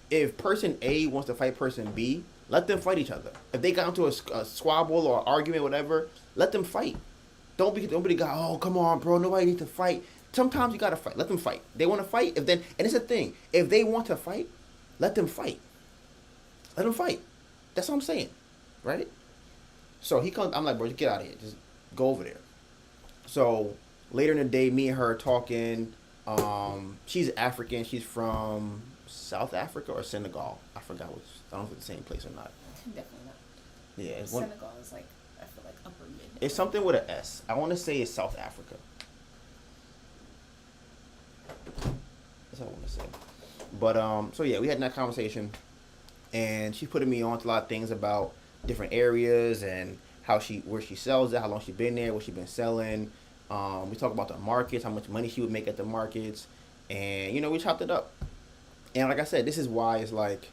if person A wants to fight person B, let them fight each other. If they got into a squabble or argument, whatever, let them fight. Don't be the guy. Oh, come on, bro. Nobody needs to fight. Sometimes you gotta fight. Let them fight. They want to fight. If then, and it's a thing. If they want to fight, let them fight. Let them fight. That's what I'm saying, right? So he comes. I'm like, bro, just get out of here. Just go over there. So later in the day, me and her are talking. She's African. She's from South Africa or Senegal. I forgot which. I don't know if it's the same place or not. Definitely not. Yeah, Senegal is like, I feel like upper mid. It's something with an S. I want to say it's South Africa. That's what I want to say. But so yeah, we had that conversation, and she putting me on to a lot of things about different areas and where she sells it, how long she been there, what she been selling. We talk about the markets, how much money she would make at the markets, and we chopped it up. And like I said, this is why it's like,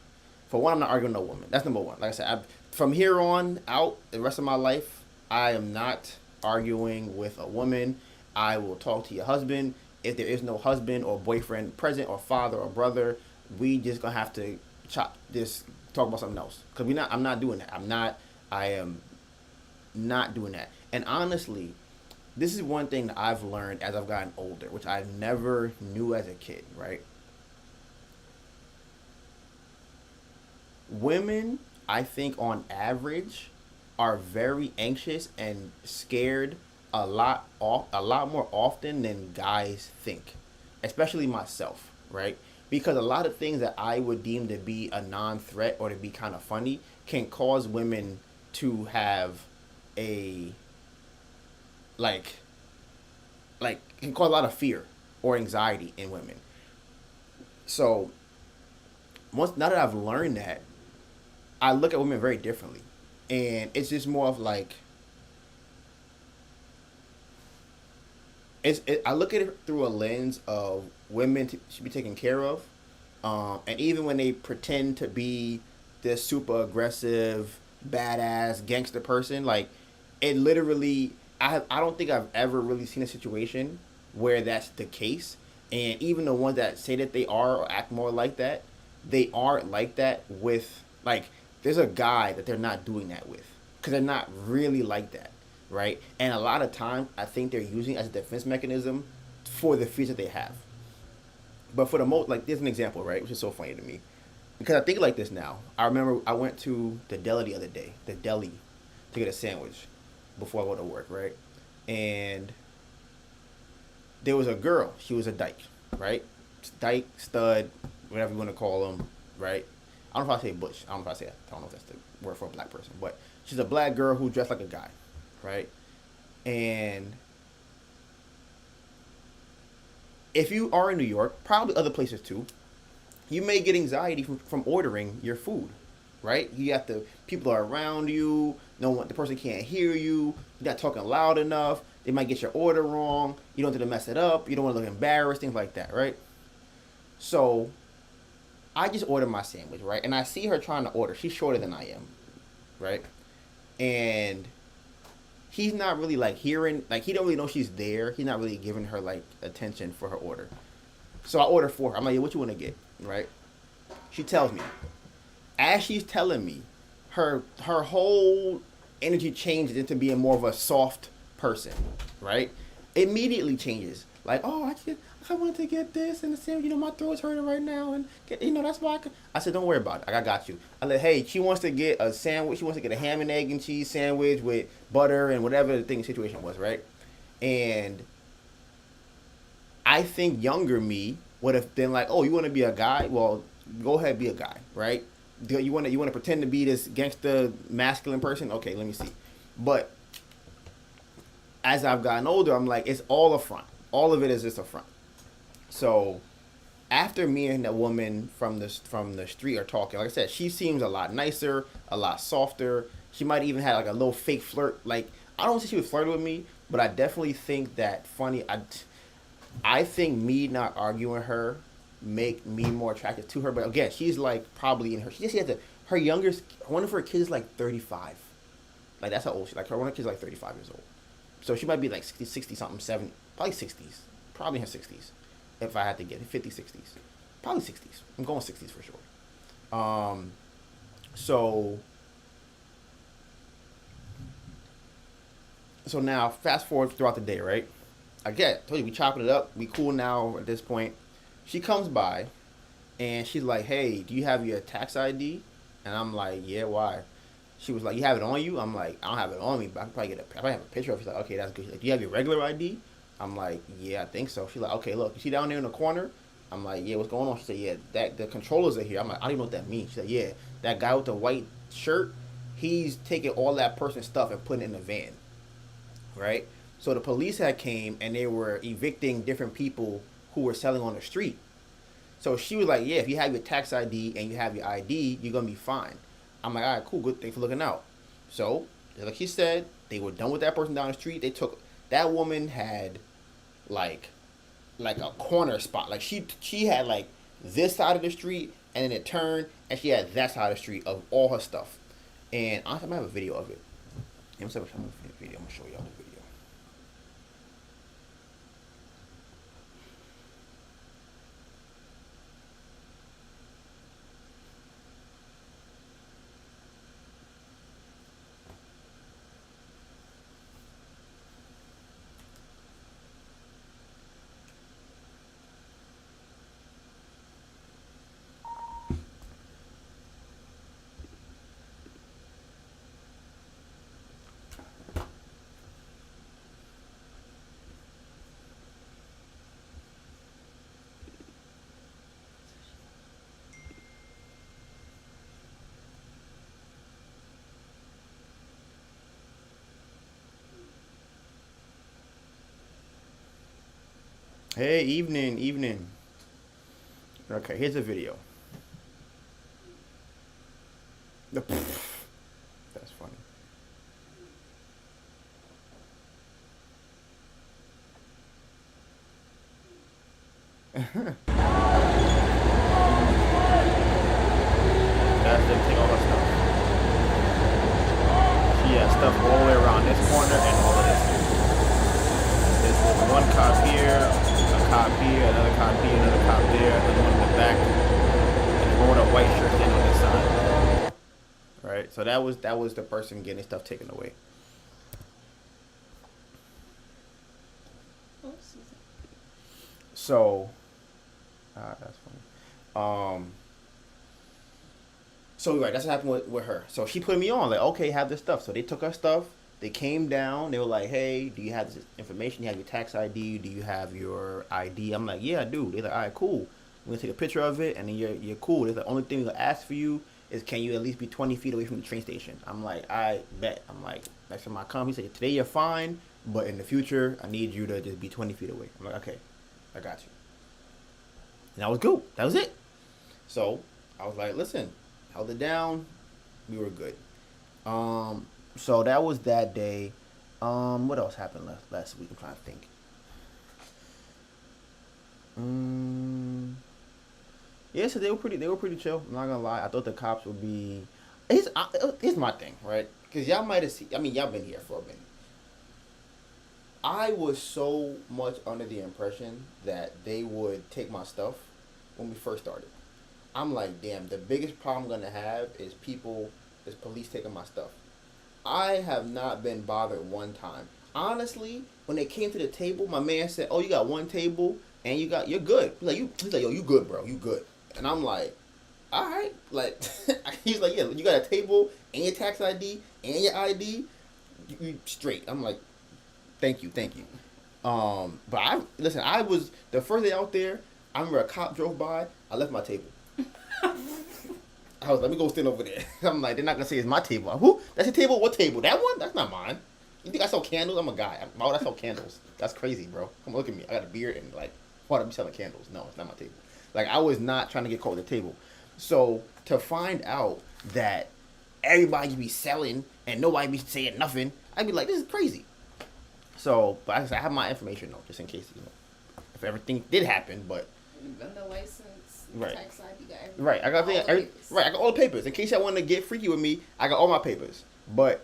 for one, I'm not arguing with no woman. That's number one. Like I said, from here on out, the rest of my life, I am not arguing with a woman. I will talk to your husband. If there is no husband or boyfriend present or father or brother, we just gonna have to talk about something else. Cause I'm not doing that. I am not doing that. And honestly, this is one thing that I've learned as I've gotten older, which I never knew as a kid, right? Women, I think on average, are very anxious and scared a lot more often than guys think, especially myself, right? Because a lot of things that I would deem to be a non-threat or to be kind of funny can cause women to have a can cause a lot of fear or anxiety in women. So now that I've learned that, I look at women very differently, and it's just more of like, I look at it through a lens of women should be taken care of, and even when they pretend to be this super aggressive, badass gangster person, like, it literally, I don't think I've ever really seen a situation where that's the case. And even the ones that say that they are or act more like that, they aren't like that with, like, there's a guy that they're not doing that with, because they're not really like that, right? And a lot of times, I think they're using it as a defense mechanism for the fears that they have. But for the most, like, there's an example, right, which is so funny to me, because I think like this now. I remember I went to the deli the other day, to get a sandwich before I go to work, right? And there was a girl. She was a dyke, right? Dyke, stud, whatever you want to call them, right? I don't know if I say butch. I don't know if that's the word for a black person, but she's a black girl who dressed like a guy, right? And if you are in New York, probably other places too, you may get anxiety from ordering your food, right? People are around you. The person can't hear you. You're not talking loud enough. They might get your order wrong. You don't want to mess it up. You don't want to look embarrassed, things like that, right? So I just ordered my sandwich, right? And I see her trying to order. She's shorter than I am, right? And he's not really like hearing, like, he don't really know she's there. He's not really giving her like attention for her order. So I order for her. I'm like, yeah, what you want to get, right? She tells me. As she's telling me, her whole energy changes into being more of a soft person, right? Immediately changes. Like, oh, I wanted to get this and the sandwich, my throat's hurting right now, and that's why I said, don't worry about it. I got you. I said, hey, she wants to get a sandwich. She wants to get a ham and egg and cheese sandwich with butter and whatever the situation was, right? And I think younger me would have been like, oh, you want to be a guy? Well, go ahead, be a guy, right? You want to pretend to be this gangster masculine person? Okay, let me see. But as I've gotten older, I'm like, it's all a front. All of it is just a front. So after me and that woman from the street are talking, like I said, she seems a lot nicer, a lot softer. She might even have like a little fake flirt. Like, I don't think she was flirting with me, but I definitely think that funny. I think me not arguing her make me more attractive to her. But again, she's like probably in her. She has her youngest. One of her kids is like 35. Like that's how old she. Like her one of her kids is like 35 years old. So she might be like 60 something, 70, probably 60s, probably in her 60s. If I had to get it, 50, 60s, probably 60s. I'm going 60s for sure. So now fast forward throughout the day, right? Again, I told you we chopping it up. We cool now at this point. She comes by, and she's like, "Hey, do you have your tax ID?" And I'm like, "Yeah, why?" She was like, "You have it on you?" I'm like, "I don't have it on me, but I can probably I probably have a picture of it." She's like, "Okay, that's good." She's like, "Do you have your regular ID?" I'm like, "Yeah, I think so." She's like, "Okay, look, you see down there in the corner?" I'm like, "Yeah, what's going on?" She said, "Yeah, that the controllers are here." I'm like, "I don't even know what that means." She said, "Yeah, that guy with the white shirt, he's taking all that person's stuff and putting it in the van." Right? So the police had came and they were evicting different people who were selling on the street. So she was like, "Yeah, if you have your tax ID and you have your ID, you're gonna be fine." I'm like, "All right, cool, good, thanks for looking out." So, like he said, they were done with that person down the street. They took that woman had like a corner spot. Like she had like this side of the street and then it turned and she had that side of the street of all her stuff. And honestly, I'm gonna have a video of it. I'm gonna show y'all the video. Hey, evening. Okay, here's a video. That's funny. That's them take all her stuff. She has stuff all the way around this corner and all of this. There's one cop here, a cop here, another cop here, another cop there, another one in the back, and one with a white shirt standing on this side. Right? So that was the person getting stuff taken away. So that's funny. So right, that's what happened with her. So she put me on, like, okay, have this stuff. So they took her stuff. They came down. They were like, hey, do you have this information? You have your tax ID? Do you have your ID? I'm like, yeah, I do. They're like, all right, cool. We're gonna take a picture of it, and then you're cool. They're the only thing we're gonna ask for you is can you at least be 20 feet away from the train station? I'm like, I bet. I'm like, next time I come, he said, today you're fine, but in the future, I need you to just be 20 feet away. I'm like, okay, I got you. And that was cool. That was it. So I was like, listen, held it down. We were good. So that was that day. What else happened last week? I'm trying to think. Yeah, so they were pretty chill. I'm not gonna lie. I thought the cops would be. Here's my thing, right? Because y'all might have seen. I mean, y'all been here for a minute. I was so much under the impression that they would take my stuff when we first started. I'm like, damn, the biggest problem I'm gonna have is police taking my stuff. I have not been bothered one time. Honestly, when they came to the table, my man said, "Oh, you got one table and you're good." He's like, "Yo, you good, bro? You good?" And I'm like, "All right." Like, he's like, "Yeah, you got a table and your tax ID and your ID, you straight." I'm like, "Thank you." But I was the first day out there. I remember a cop drove by. I left my table. I was like, let me go stand over there. I'm like, they're not gonna say it's my table. Who? That's your table? What table? That one? That's not mine. You think I sell candles? I'm a guy. Why would I sell candles? That's crazy, bro. Come look at me. I got a beard and like, why would I be selling candles? No, it's not my table. Like, I was not trying to get caught at the table. So to find out that everybody be selling and nobody be saying nothing, I'd be like, this is crazy. So, but I have my information though, just in case, if everything did happen, but. And the license, Right. tax ID, got everything. Right, I got all the papers. I got all the papers. In case y'all want to get freaky with me, I got all my papers. But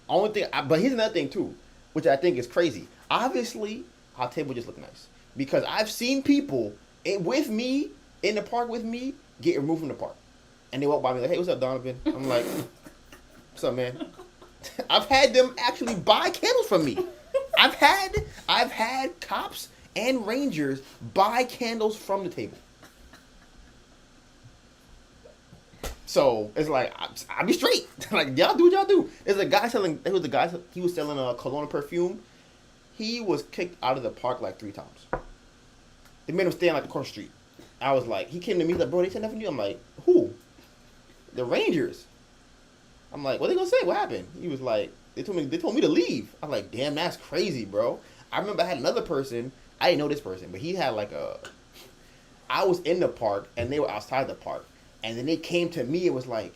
but here's another thing too, which I think is crazy. Obviously, our table just look nice because I've seen people with me in the park with me get removed from the park, and they walk by me like, "Hey, what's up, Donovan?" I'm like, "What's up, man?" I've had them actually buy candles from me. I've had cops and rangers buy candles from the table. So it's like I be straight. Like y'all do what y'all do. There's a guy selling. There was a guy. He was selling a cologne perfume. He was kicked out of the park like 3 times. They made him stand like across the street. I was like, he came to me like, bro, they said nothing to you. I'm like, who? The Rangers. I'm like, what they gonna say? What happened? He was like, they told me to leave. I'm like, damn, that's crazy, bro. I remember I had another person. I didn't know this person, but he had like I was in the park and they were outside the park. And then they came to me and was like,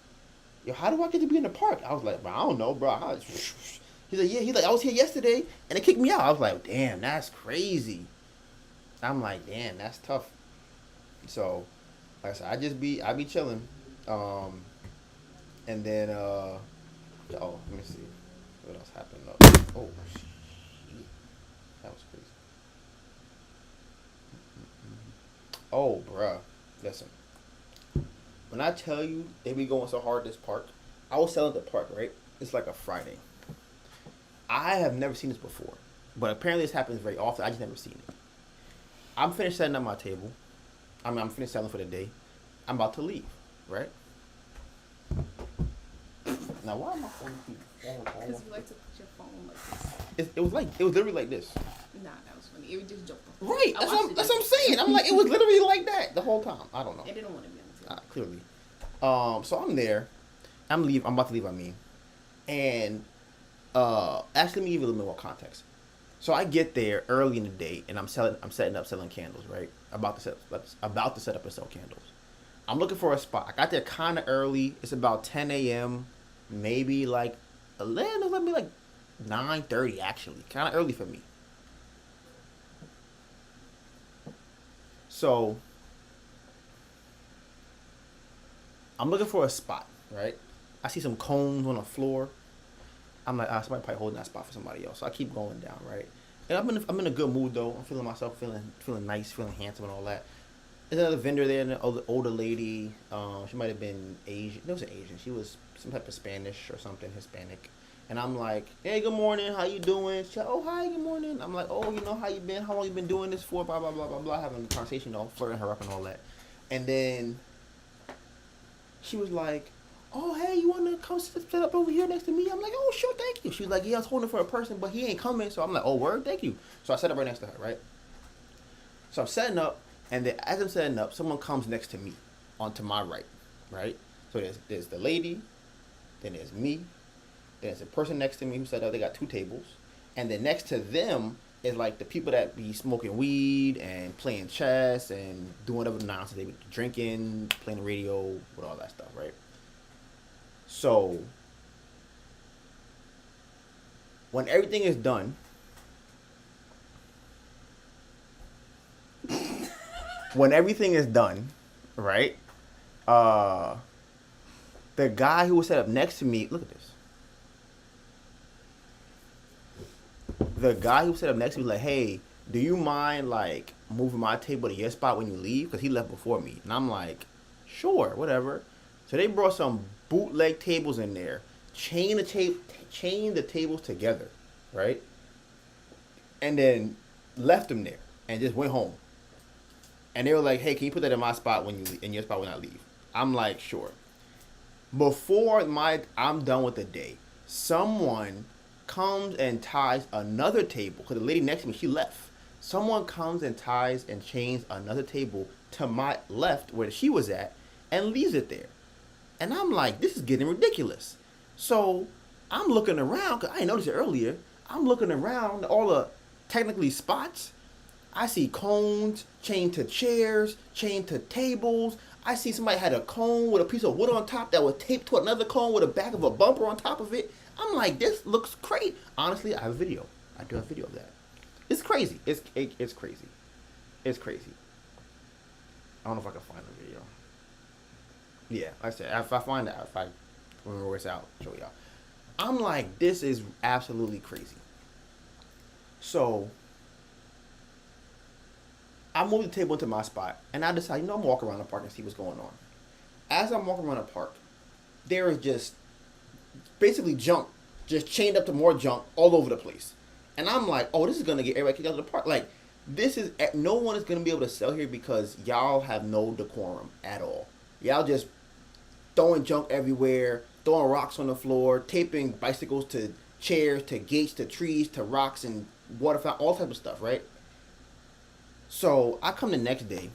yo, how do I get to be in the park? I was like, bro, I don't know, bro. He's like, yeah. He's like, I was here yesterday and they kicked me out. I was like, damn, that's crazy. I'm like, damn, that's tough. So, like I said, I be chilling. And then, let me see. What else happened? Oh, shit. That was crazy. Oh, bruh. Listen. When I tell you they be going so hard this park, I was selling at the park, right? It's like a Friday. I have never seen this before, but apparently this happens very often. I just never seen it. I'm finished setting up my table. I'm finished selling for the day. I'm about to leave, right? Now, why am I phone keep Because you like to put your phone like this. It was literally like this. Nah, that was funny. It was just joking. Right, that's what I'm saying. I'm like, it was literally like that the whole time. I don't know. It didn't want to be on the table. Clearly. So I'm there. I'm about to leave, I mean. And actually, let me give you a little bit more context. So I get there early in the day, and I'm setting up selling candles, right? About to set up and sell candles. I'm looking for a spot. I got there kind of early. It's about 10 a.m. Maybe like 11, let me like 9:30 actually. Kind of early for me. So I'm looking for a spot, right? I see some cones on the floor. I'm like, somebody probably holding that spot for somebody else. So I keep going down, right? And I'm in a good mood though. I'm feeling myself, feeling nice, feeling handsome and all that. There's another vendor there, an older lady. She might have been Asian. No, it was an Asian. She was some type of Spanish or something, Hispanic. And I'm like, hey, good morning. How you doing? She's like, oh, hi, good morning. I'm like, oh, how you been? How long you been doing this for? Blah, blah, blah, blah, blah. Having a conversation, flirting her up and all that. And then she was like, oh, hey, you want to come sit up over here next to me? I'm like, oh, sure, thank you. She was like, yeah, I was holding for a person, but he ain't coming. So I'm like, oh, word, thank you. So I set up right next to her, right? So I'm setting up. And then as I'm setting up, someone comes next to me, onto my right? So there's the lady, then there's me, then there's a person next to me who set up. They got 2 tables, and then next to them is like the people that be smoking weed and playing chess and doing whatever nonsense they be drinking, playing the radio, with all that stuff, right? So when everything is done. When everything is done, right? The guy who was set up next to me, look at this. The guy who was set up next to me was like, hey, do you mind like moving my table to your spot when you leave? Because he left before me. And I'm like, sure, whatever. So they brought some bootleg tables in there, chain the tables together, right? And then left them there and just went home. And they were like, hey, can you put that in my spot in your spot when I leave? I'm like, sure. Before I'm done with the day, someone comes and ties another table, because the lady next to me, she left. Someone comes and ties and chains another table to my left where she was at and leaves it there. And I'm like, this is getting ridiculous. So I'm looking around, because I didn't notice it earlier. I'm looking around all the technically spots. I see cones chained to chairs, chained to tables. I see somebody had a cone with a piece of wood on top that was taped to another cone with the back of a bumper on top of it. I'm like, this looks crazy. Honestly, I have a video. I do have a video of that. It's crazy. It's crazy. It's crazy. I don't know if I can find the video. Yeah, like I said, if I find out, if I remember where it's out, I'll show y'all. I'm like, this is absolutely crazy. So I moved the table into my spot, and I decided, I'm walk around the park and see what's going on. As I'm walking around the park, there is just basically junk, just chained up to more junk all over the place. And I'm like, oh, this is gonna get everybody kicked out of the park. Like, this is, no one is gonna be able to sell here because y'all have no decorum at all. Y'all just throwing junk everywhere, throwing rocks on the floor, taping bicycles to chairs, to gates, to trees, to rocks and water fountain, all type of stuff, right? So I come the next day,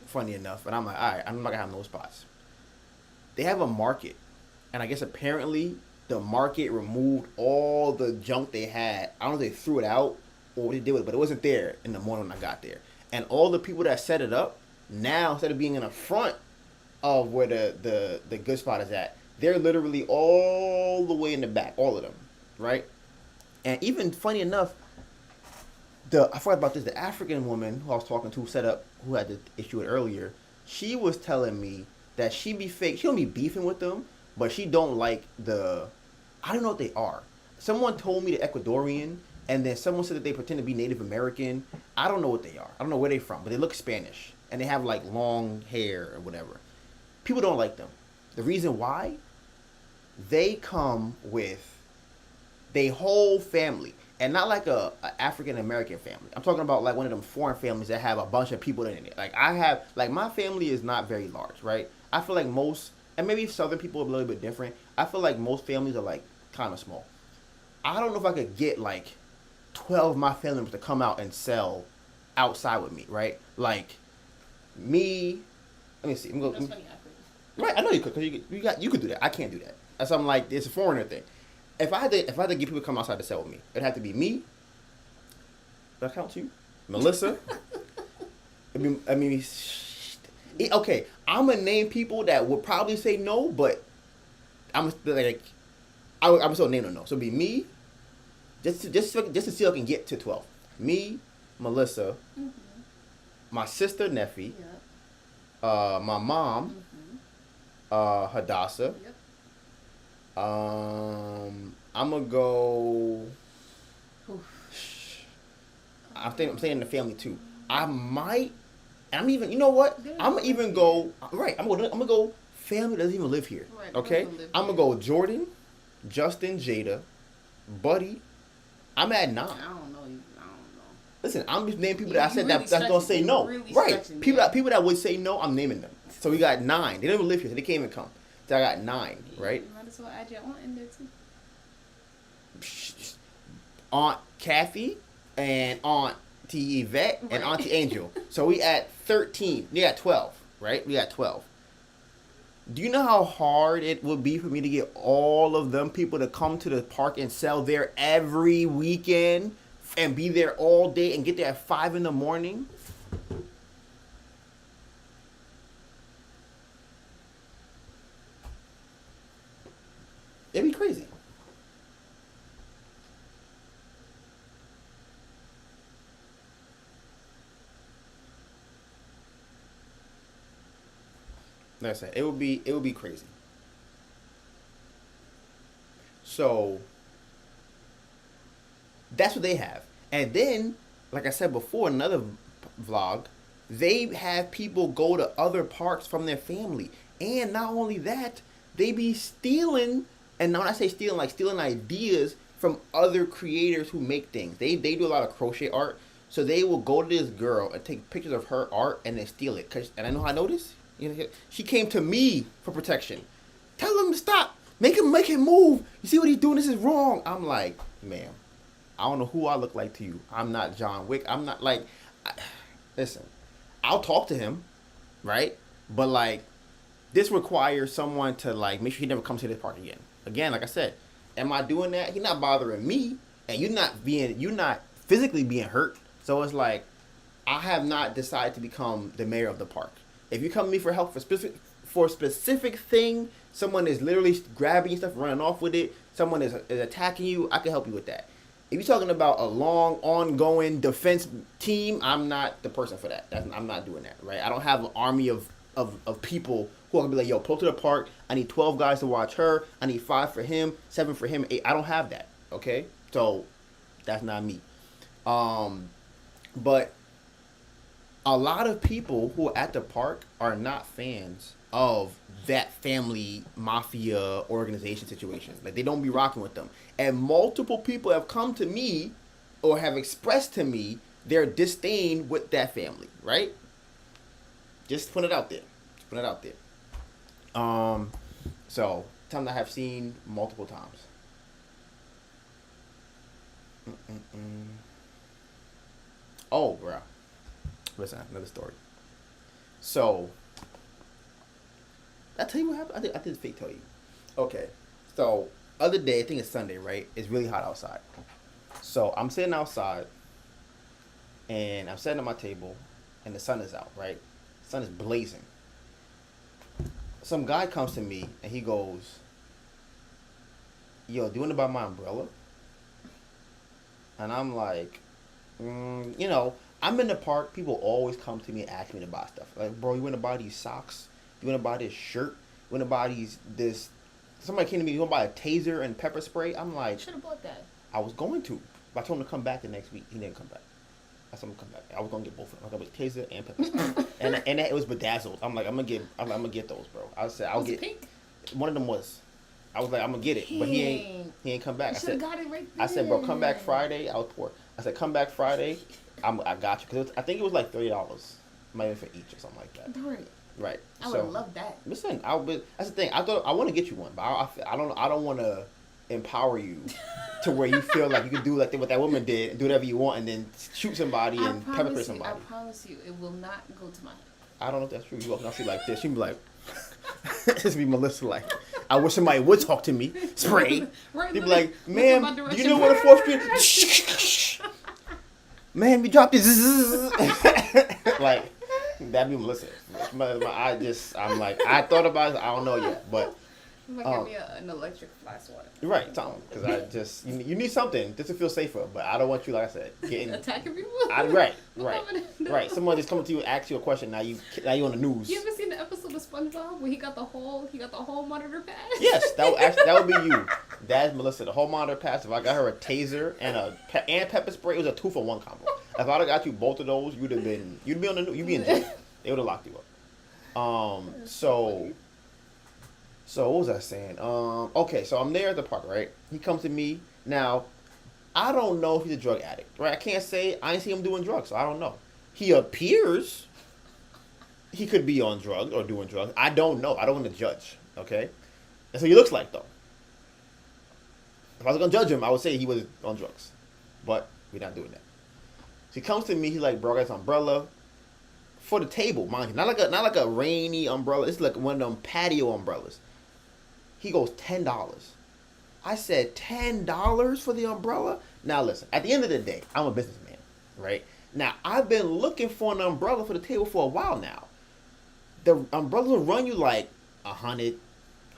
funny enough, and I'm like, all right, I'm not gonna have no spots. They have a market, and I guess apparently the market removed all the junk they had. I don't know if they threw it out or what they did with it, but it wasn't there in the morning when I got there. And all the people that set it up, now instead of being in the front of where the good spot is at, they're literally all the way in the back, all of them, right? And even funny enough, I forgot about this. The African woman who I was talking to set up, who had the issue earlier, she was telling me that she don't be beefing with them, but she don't like I don't know what they are. Someone told me the Ecuadorian, and then someone said that they pretend to be Native American. I don't know what they are. I don't know where they're from, but they look Spanish, and they have like long hair or whatever. People don't like them. The reason why? They come with their whole family. And not like a African American family. I'm talking about like one of them foreign families that have a bunch of people in it. Like my family is not very large, right? I feel like most, and maybe Southern people are a little bit different. I feel like most families are like kind of small. I don't know if I could get like 12 of my family members to come out and sell outside with me, right? Like me, let me see. That's funny, I couldn't. Right, I know you could, because you could do that. I can't do that. That's something like, it's a foreigner thing. If I had to get people to come outside to sell with me, it'd have to be me. Does that count you? Melissa. Okay. I'm gonna name people that would probably say no, but I'm still name them no. So it'd be me. Just to see if I can get to 12. Me, Melissa, my sister Neffy, my mom, Hadassah. Yep. I'm gonna go. I'm saying the family too. I might, and I'm even. You know what? I'm gonna even go. Right. I'm gonna go. Family doesn't even live here. Right, Okay. I'm gonna go Jordan, Justin, Jada, Buddy. I'm at 9. I don't know. Listen, I'm just naming people Yeah, that I said really that don't say no. really Right. stretching, People yeah. that would say no, I'm naming them. So we got 9. They don't even live here, so they can't even come. So I got 9, right? You might as well add your aunt in there too. Aunt Kathy and Auntie Yvette and Right. Auntie Angel. So we at 13. We got 12, right? We got 12. Do you know how hard it would be for me to get all of them people to come to the park and sell there every weekend and be there all day and get there at 5 in the morning? It'd be crazy. Like I said, it would be crazy. So that's what they have. And then, like I said before, another vlog, they have people go to other parks from their family. And not only that, they be stealing, and when I say stealing, like stealing ideas from other creators who make things. They do a lot of crochet art. So they will go to this girl and take pictures of her art and then steal it. And I know how I know this. You know, she came to me for protection. Tell him to stop. Make him move. You see what he's doing? This is wrong. I'm like, ma'am, I don't know who I look like to you. I'm not John Wick. I'm not like, listen, I'll talk to him, right? But like, this requires someone to like make sure he never comes to this park again. Again, like I said, am I doing that? He's not bothering me, and you're not physically being hurt. So it's like, I have not decided to become the mayor of the park. If you come to me for help for a specific thing, someone is literally grabbing your stuff, running off with it, someone is attacking you, I can help you with that. If you're talking about a long, ongoing defense team, I'm not the person for that. I'm not doing that, right? I don't have an army of people who are going to be like, yo, pull to the park. I need 12 guys to watch her. I need 5 for him, 7 for him, 8. I don't have that, okay? So that's not me. But a lot of people who are at the park are not fans of that family mafia organization situation. Like, they don't be rocking with them. And multiple people have come to me or have expressed to me their disdain with that family, right? Just put it out there. Just put it out there. So, something I have seen multiple times. Oh, bro. Listen, another story. So, did I tell you what happened? I did fake tell you. Okay. So, other day, I think it's Sunday, right? It's really hot outside. So, I'm sitting outside, and I'm sitting at my table, and the sun is out, right? The sun is blazing. Some guy comes to me, and he goes, yo, do you want to buy my umbrella? And I'm like, you know, I'm in the park. People always come to me and ask me to buy stuff. Like, bro, you want to buy these socks? You want to buy this shirt? You want to buy this? Somebody came to me, you want to buy a taser and pepper spray? I'm like, Should have bought that. I was going to. But I told him to come back the next week. He didn't come back. I told him to come back. I was going to get both of them. I was going to get taser and pepper spray. and it was bedazzled. I'm like, I'm going to get those, bro. I said, I'll get. Pink? One of them was. I was like, I'm going to get it. But he ain't come back. You should have got it right then. I said, bro, come back Friday. I was poor. I said, come back Friday. I got you. Because I think it was like $30. Might have been for each or something like that. Darn it. Right. I would love that. Listen, that's the thing. I want to get you one, but I don't want to empower you to where you feel like you can do like what that woman did and do whatever you want and then shoot somebody and pepper spray somebody. I promise you, it will not go to my head. I don't know if that's true. You walk and I see like this. She'd be like, this be Melissa like, I wish somebody would talk to me. Spray. Right, they'd be like, ma'am, do you know what a 4th Street? Man, we dropped this. Like, that'd be Melissa. I'm like, I thought about it. I don't know yet, but. You might give me an electric fly swatter. Right, Tom. Because you need something just to feel safer. But I don't want you, like I said, getting attacking people. Right. Someone just coming to you and ask you a question. Now you on the news. You ever seen the episode of SpongeBob where he got the whole monitor pad? Yes, that would be you. That's Melissa. The whole monitor pad. If I got her a taser and pepper spray, it was a 2-for-1 combo. If I'd have got you both of those, you'd be on the news. You'd be in jail. They would have locked you up. So what was I saying? Okay, so I'm there at the park, right? He comes to me. Now, I don't know if he's a drug addict, right? I can't say. I ain't see him doing drugs, so I don't know. He appears he could be on drugs or doing drugs. I don't know. I don't want to judge, okay? That's what he looks like, though. If I was going to judge him, I would say he was on drugs. But we're not doing that. So he comes to me. He's like, bro, I got this umbrella. For the table, mind you. Not like a rainy umbrella. It's like one of them patio umbrellas. He goes, $10. I said, $10 for the umbrella? Now listen, at the end of the day, I'm a businessman, right? Now, I've been looking for an umbrella for the table for a while now. The umbrellas will run you like $100,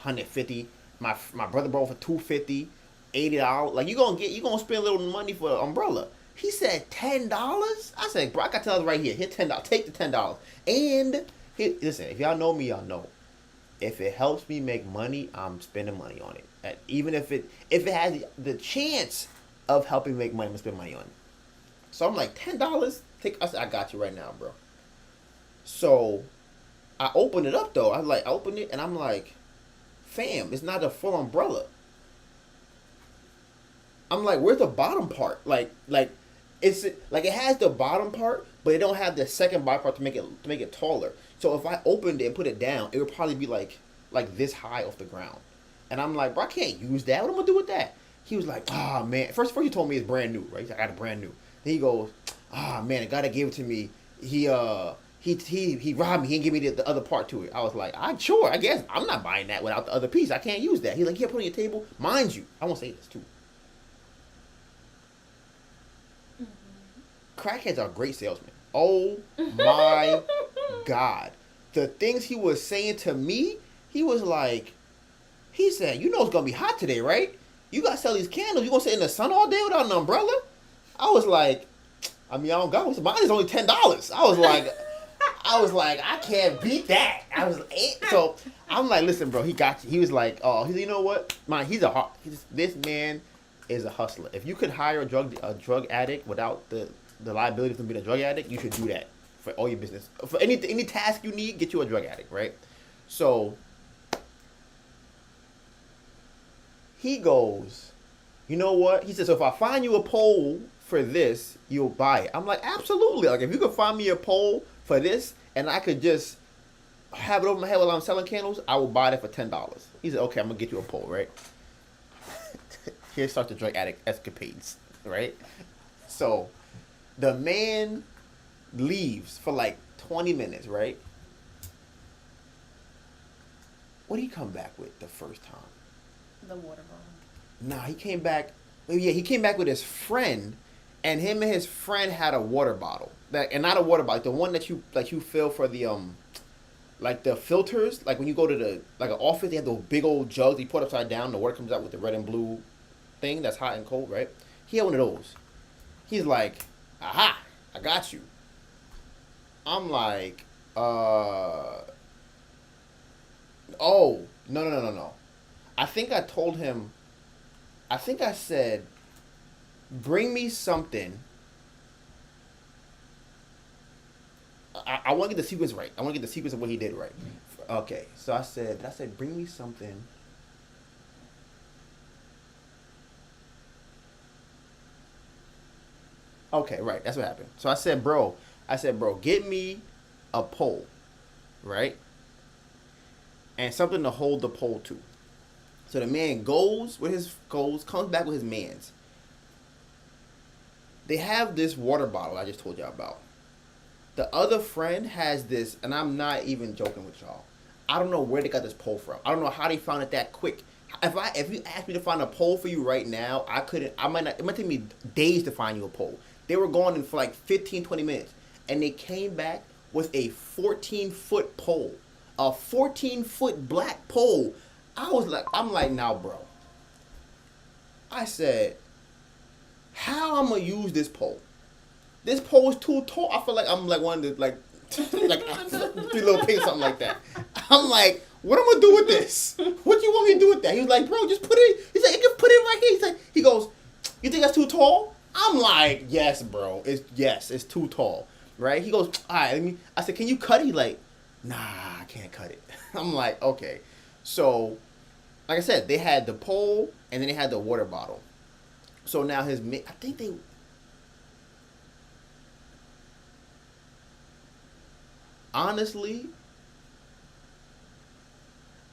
$150. My brother bought for $250, $80. Like, you're gonna spend a little money for an umbrella. He said $10? I said, bro, I got $10 right here. Hit $10. Take the $10. And listen, if y'all know me, y'all know. If it helps me make money, I'm spending money on it. Even if it has the chance of helping make money, I'm gonna spend money on it. So I'm like, $10? I said, I got you right now, bro. So I opened it up though. I opened it and I'm like, fam, it's not a full umbrella. I'm like, where's the bottom part? Like it's like it has the bottom part, but it don't have the second bottom part to make it taller. So if I opened it and put it down, it would probably be like this high off the ground. And I'm like, bro, I can't use that. What am I gonna do with that? He was like, oh man. First he told me it's brand new, right? He's like, I got it brand new. Then he goes, oh man, the guy that gave it to me, he robbed me. He didn't give me the other part to it. I was like, I guess I'm not buying that without the other piece. I can't use that. He's like, yeah, put it on your table. Mind you, I won't say this too. Crackheads are great salesmen. Oh my God. The things he was saying to me, he was like, he said, you know it's going to be hot today, right? you gotta sell these candles. You gonna sit in the sun all day without an umbrella? I was like, I mean, I don't got one. Mine is only $10. I was like, I can't beat that. So I'm like, listen, bro, he got you. He was like, oh, you know what? This man is a hustler. If you could hire a drug addict without the liability of being a drug addict, you should do that for all your business. For any task you need, get you a drug addict, right? So he goes, you know what? He says, so if I find you a pole for this, you'll buy it. I'm like, absolutely. Like, if you could find me a pole for this and I could just have it over my head while I'm selling candles, I will buy that for $10. He said, okay, I'm going to get you a pole, right? Here starts the drug addict escapades, right? So the man leaves for like 20 minutes, right? What did he come back with the first time? The water bottle. Nah, he came back. Yeah, he came back with his friend, and him and his friend had a water bottle. And not a water bottle, the one that you fill for the like the filters. Like when you go to an office, they have those big old jugs. You put upside down, the water comes out with the red and blue thing that's hot and cold, right? He had one of those. He's like, aha, I got you. I'm like, oh, no. I think I told him, I said, bring me something. I want to get the sequence right. I want to get the sequence of what he did right. Okay, so I said, bring me something. Okay, right. That's what happened. So I said, bro, get me a pole, right? And something to hold the pole to. So the man comes back with his mans. They have this water bottle I just told y'all about. The other friend has this, and I'm not even joking with y'all. I don't know where they got this pole from. I don't know how they found it that quick. If you asked me to find a pole for you right now, I couldn't. It might take me days to find you a pole. They were gone in for like 15, 20 minutes. And they came back with a 14-foot pole. A 14-foot black pole. I'm like, now, bro. I said, how I'm going to use this pole? This pole is too tall. I feel like I'm like one of the, like 3 little pigs, something like that. I'm like, what am I going to do with this? What do you want me to do with that? He was like, bro, just put it. He's like, you can put it right here. He goes, you think that's too tall? I'm like, yes, bro. It's too tall, right? He goes, all right. I said, can you cut it? He's like, nah, I can't cut it. I'm like, okay. So, like I said, they had the pole and then they had the water bottle. So now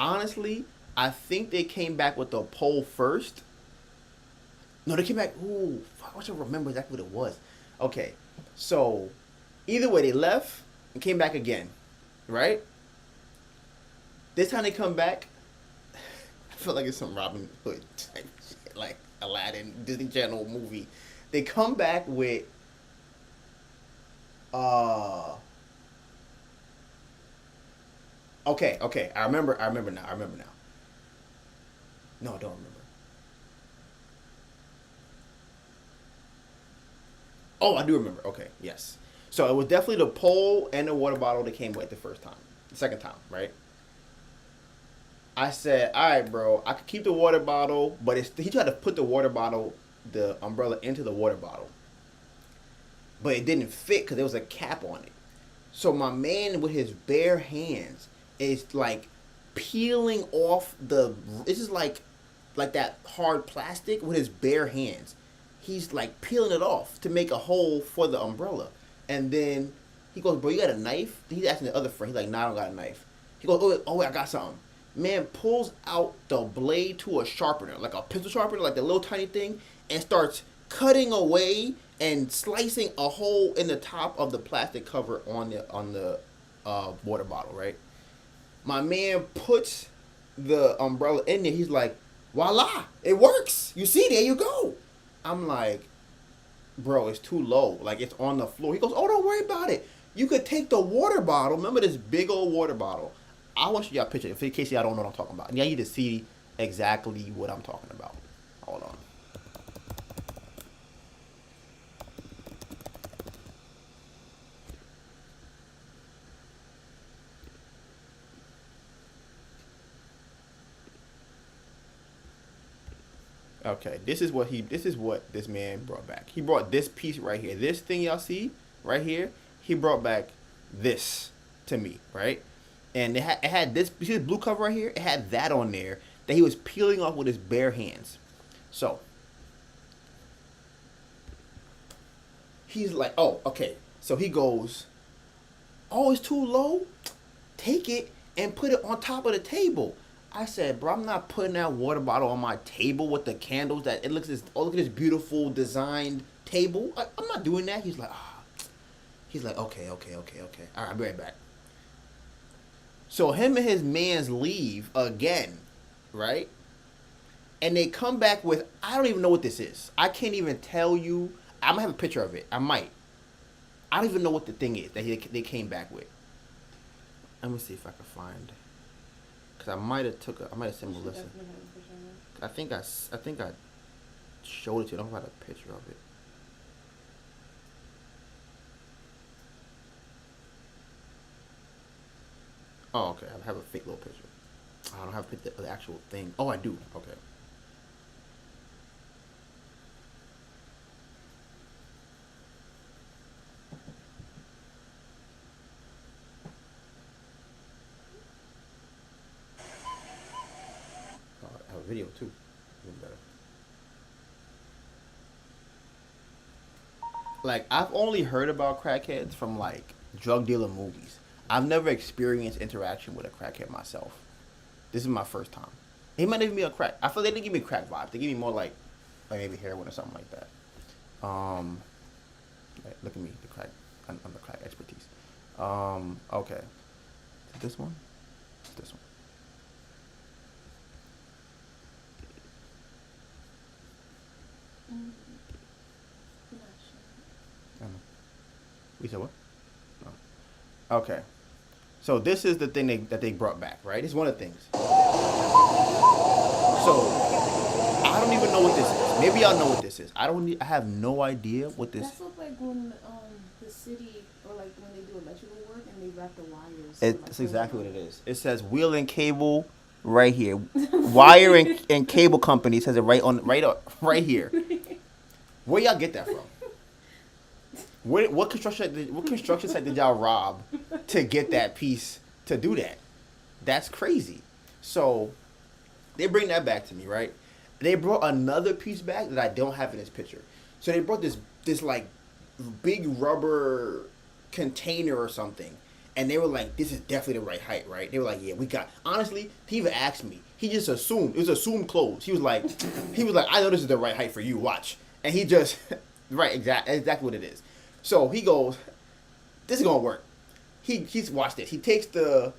honestly, I think they came back with the pole first. No, they came back. Ooh, fuck, I wish I remember exactly what it was. Okay, so either way, they left and came back again, right? This time they come back, I feel like it's some Robin Hood type shit, like Aladdin, Disney Channel movie. They come back with, okay, I remember now. No, I don't remember. Oh, I do remember. Okay, yes. So it was definitely the pole and the water bottle that came with the second time, right? I said, all right, bro, I could keep the water bottle, but he tried to put the umbrella into the water bottle. But it didn't fit because there was a cap on it. So my man with his bare hands is like peeling off this is like that hard plastic with his bare hands. He's like peeling it off to make a hole for the umbrella. And then he goes, bro, you got a knife? He's asking the other friend. He's like, nah, I don't got a knife. He goes, oh wait, I got something. Man pulls out the blade to a sharpener, like a pencil sharpener, like the little tiny thing, and starts cutting away and slicing a hole in the top of the plastic cover on the water bottle, right? My man puts the umbrella in there. He's like, voila, it works. You see, there you go. I'm like, bro, it's too low. Like, it's on the floor. He goes, oh, don't worry about it. You could take the water bottle. Remember this big old water bottle? I want to show y'all a picture in case y'all don't know what I'm talking about. And y'all need to see exactly what I'm talking about. Hold Okay, this is what this man brought back. He brought this piece right here. This thing y'all see right here. He brought back this to me, right? And it had this. You see the blue cover right here? It had that on there that he was peeling off with his bare hands. So he's like, oh, okay. So he goes, oh, it's too low. Take it and put it on top of the table. I said, bro, I'm not putting that water bottle on my table with the candles. That it looks oh, look at this beautiful designed table. I'm not doing that. He's like, ah. He's like, okay. All right, I'll be right back. So him and his mans leave again, right? And they come back with, I don't even know what this is. I can't even tell you. I might have a picture of it. I might. I don't even know what the thing is that they came back with. Let me see if I can find. Cause I might have sent Melissa. I think I showed it to you. I don't have a picture of it. Oh, okay. I have a fake little picture. I don't have the actual thing. Oh, I do. Okay. Oh, I have a video too. Even better. Like, I've only heard about crackheads from like drug dealer movies. I've never experienced interaction with a crackhead myself. This is my first time. He might even be a crack. I feel they didn't give me crack vibes. They give me more like maybe heroin or something like that. Look at me, the crack. I'm the crack expertise. Okay. Is it this one? It's this one. I don't know. We said what? No. Okay. So this is the thing that they brought back, right? It's one of the things. So I don't even know what this is. Maybe y'all know what this is. I have no idea what this. That's look like when the city or like when they do electrical work and they wrap the wires. It's exactly what it is. It says wheel and cable right here. Wire and cable company says it right here. Where y'all get that from? What construction site did y'all rob to get that piece to do that? That's crazy. So they bring that back to me, right? They brought another piece back that I don't have in this picture. So they brought this like big rubber container or something, and they were like, "This is definitely the right height, right?" They were like, "Yeah, we got." Honestly, he even asked me. He just assumed it was assumed clothes. He was like, "I know this is the right height for you. Watch." And he just right exactly what it is. So he goes, this is gonna work. He's watched this. He takes the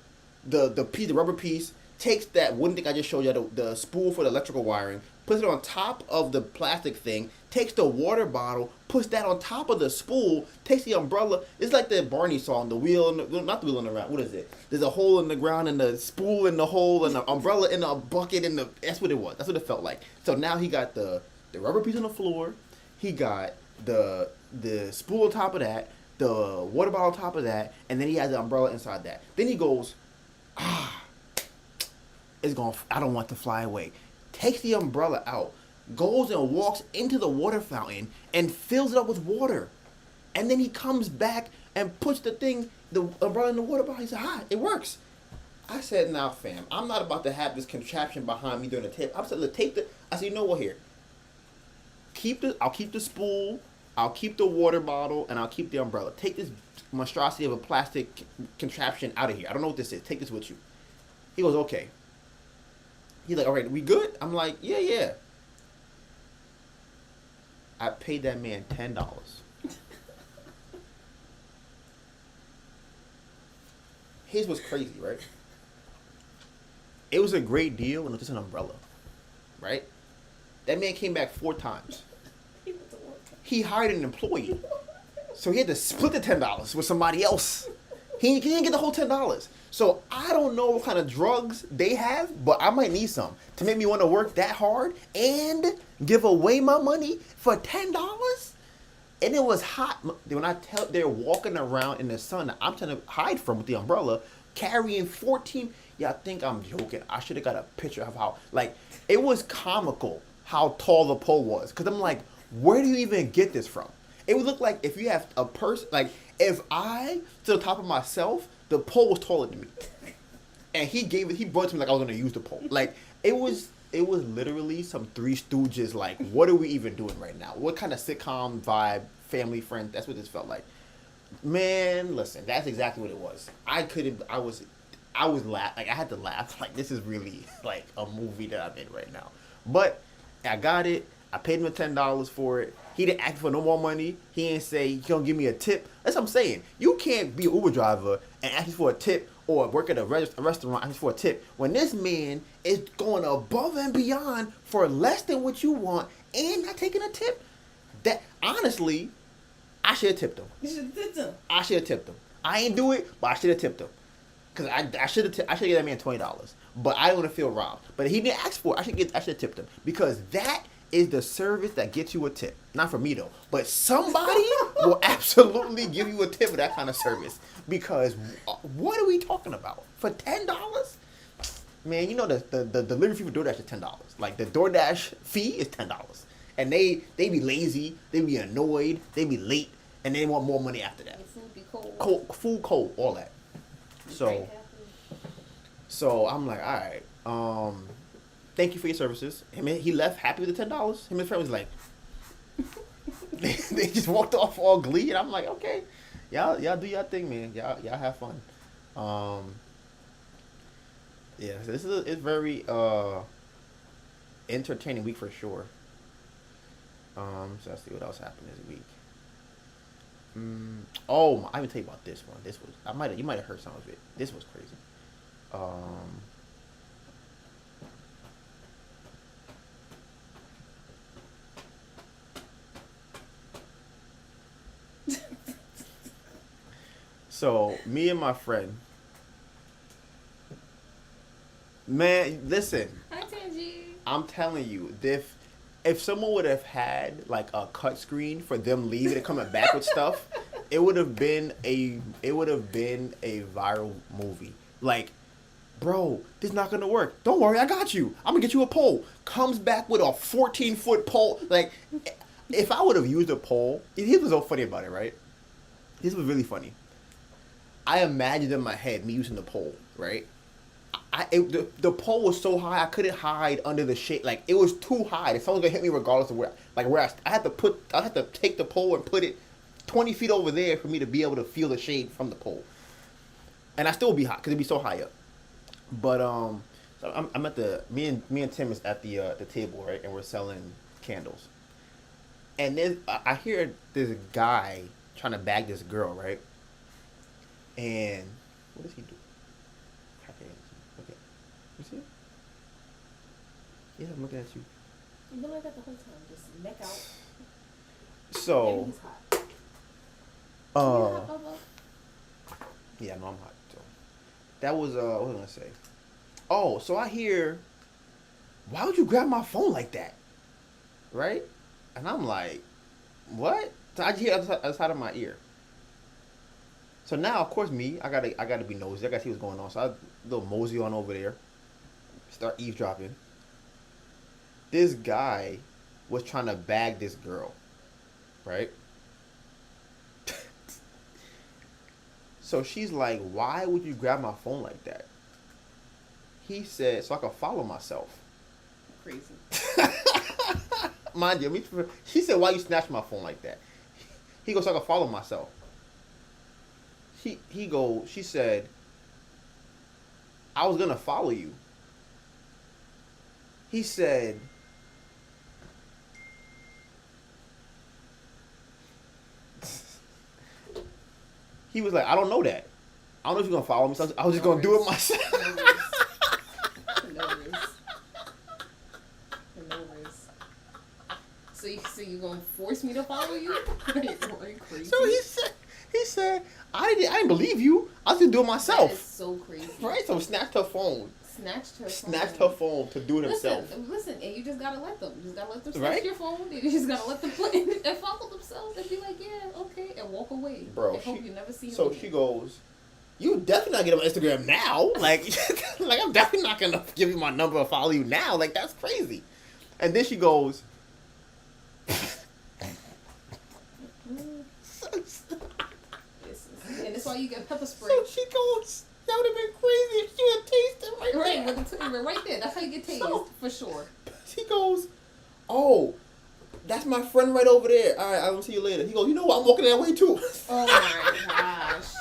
piece, the rubber piece, takes that wooden thing I just showed you, the spool for the electrical wiring, puts it on top of the plastic thing, takes the water bottle, puts that on top of the spool, takes the umbrella. It's like the Barney song, not the wheel in the ground. What is it? There's a hole in the ground and the spool in the hole and the umbrella in the bucket and that's what it was. That's what it felt like. So now he got the rubber piece on the floor. He got the spool on top of that, the water bottle on top of that, and then he has the umbrella inside that. Then he goes, I don't want to fly away. Takes the umbrella out, goes and walks into the water fountain and fills it up with water. And then he comes back and puts the umbrella in the water bottle. He said, it works. I said, now fam, I'm not about to have this contraption behind me during the tape. I said, look, I said, you know what, here. I'll keep the spool, I'll keep the water bottle, and I'll keep the umbrella. Take this monstrosity of a plastic contraption out of here. I don't know what this is. Take this with you. He goes, okay. He's like, all right, we good? I'm like, yeah. I paid that man $10. Here's what's crazy, right? It was a great deal when it was just an umbrella, right? That man came back 4 times. He hired an employee. So he had to split the $10 with somebody else. He didn't get the whole $10. So I don't know what kind of drugs they have, but I might need some to make me want to work that hard and give away my money for $10. And it was hot. When they're walking around in the sun that I'm trying to hide from with the umbrella, carrying 14. Y'all think I'm joking. I should have got a picture of how, like, it was comical how tall the pole was. Because I'm like, where do you even get this from? It would look like if you have a person, like if I to the top of myself, the pole was taller than me. And he brought it to me like I was going to use the pole. Like, it was literally some Three Stooges, like, what are we even doing right now? What kind of sitcom vibe, family friend, that's what this felt like. Man, listen, that's exactly what it was. I had to laugh. Like, this is really, like, a movie that I'm in right now. But, I got it. I paid him $10 for it. He didn't ask for no more money. He didn't say, you gonna give me a tip. That's what I'm saying. You can't be an Uber driver and ask for a tip or work at a restaurant asking for a tip when this man is going above and beyond for less than what you want and not taking a tip. That, honestly, I should have tipped him. You should have tipped him. I should have tipped him. I ain't do it, but I should have tipped him. Because I should have given that man $20. But I don't want to feel robbed. But if he didn't ask for it, I should have tipped him. Because that is the service that gets you a tip. Not for me, though. But somebody will absolutely give you a tip for that kind of service. Because what are we talking about? For $10? Man, you know the delivery fee for DoorDash is $10. Like, the DoorDash fee is $10. And they be lazy, they be annoyed, they be late, and they want more money after that. Your food be cold. Food cold, all that. So I'm like, all right, thank you for your services. He left happy with the $10. Him and his friend was like, they just walked off all glee, and I'm like, okay, y'all do your thing, man. Y'all have fun. Yeah, so it's very entertaining week for sure. So let's see what else happened this week. I didn't tell you about this one. You might have heard some of it. This was crazy. So me and my friend, man, listen. Hi, Tangy. I'm telling you, if someone would have had like a cut screen for them leaving and coming back with stuff, it would have been a viral movie. Like, bro, this is not gonna work. Don't worry, I got you. I'm gonna get you a pole. Comes back with a 14-foot pole. Like, if I would have used a pole, here's what's so funny about it, right? This was really funny. I imagined in my head me using the pole, right? The pole was so high I couldn't hide under the shade. Like, it was too high. Someone's gonna hit me regardless of where I had to take the pole and put it 20 feet over there for me to be able to feel the shade from the pole. And I still would be hot because it'd be so high up. But so I'm at me and Tim is at the table, right, and we're selling candles. And then I hear this guy trying to bag this girl, right? And what does he do? Okay. You see it? Yeah, I'm looking at you. You've been like that the whole time. Just neck out. So, Maybe he's hot. Yeah, no, I'm hot. So that was what was I gonna say? Oh, so I hear, why would you grab my phone like that? Right? And I'm like, what? So I just hear other side of my ear. So now, of course, I gotta be nosy. I gotta see what's going on. So I little mosey on over there, start eavesdropping. This guy was trying to bag this girl, right? So she's like, why would you grab my phone like that? He said, so I can follow myself. Crazy. Mind you, she said, why you snatch my phone like that? He goes, so I can follow myself. She said, I was gonna follow you. He said, he was like, I don't know that. I don't know if you're gonna follow me. So I was just gonna do it myself. No risk. So you gonna force me to follow you? You're crazy. So he said, I didn't believe you. I was gonna do it myself. That is so crazy. Right? So snatched her phone. Snatched her phone to do it himself. Listen, and you just gotta let them. You just gotta let them snatch Right? your phone. You just gotta let them play and follow themselves and be like, yeah, okay, and walk away. Bro, and hope you never see him so again. she goes, you definitely not get on Instagram now. Like, I'm definitely not gonna give you my number or follow you now. Like, that's crazy. And then she goes, And that's why you get pepper spray. so she goes, that would have been crazy if she would taste it right Right, there. with the timer right there. That's how you get tased, So- for sure. She goes, oh, that's my friend right over there. All right, I will see you later. He goes, you know what? I'm walking that way too. Oh my gosh.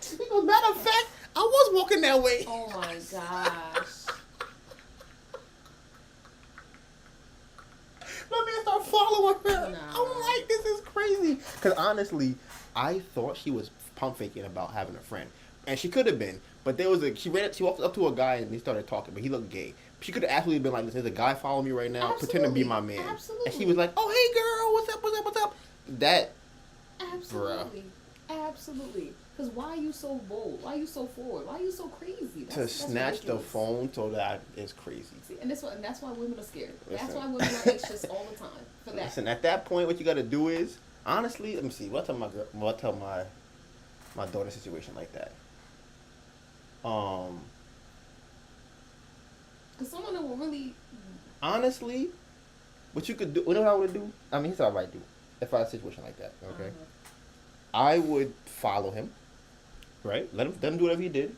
He goes, matter of fact, I was walking that way. Oh my gosh. My man started following her. Nah. I'm like, this is crazy. Because honestly, I thought she was pump faking about having a friend. And she could have been. But there was she walked up to a guy and they started talking, but he looked gay. She could have absolutely been like, there's a guy following me right now, pretend to be my man. Absolutely. And she was like, oh, hey girl, what's up, what's up, what's up? That, Absolutely. Absolutely. Because why are you so bold? Why are you so forward? Why are you so crazy? to snatch the phone so that is crazy. See, and that's why women are scared. That's Listen. why women are anxious all the time for that. Listen, at that point, what you got to do is, honestly, let me see. What I tell my girl? What I tell my daughter's situation like that? Because some of them will really. Honestly, what you could do, you know what I would do? I mean, here's what I might do if I had a situation like that. Okay, I would follow him. Right, let him do whatever he did.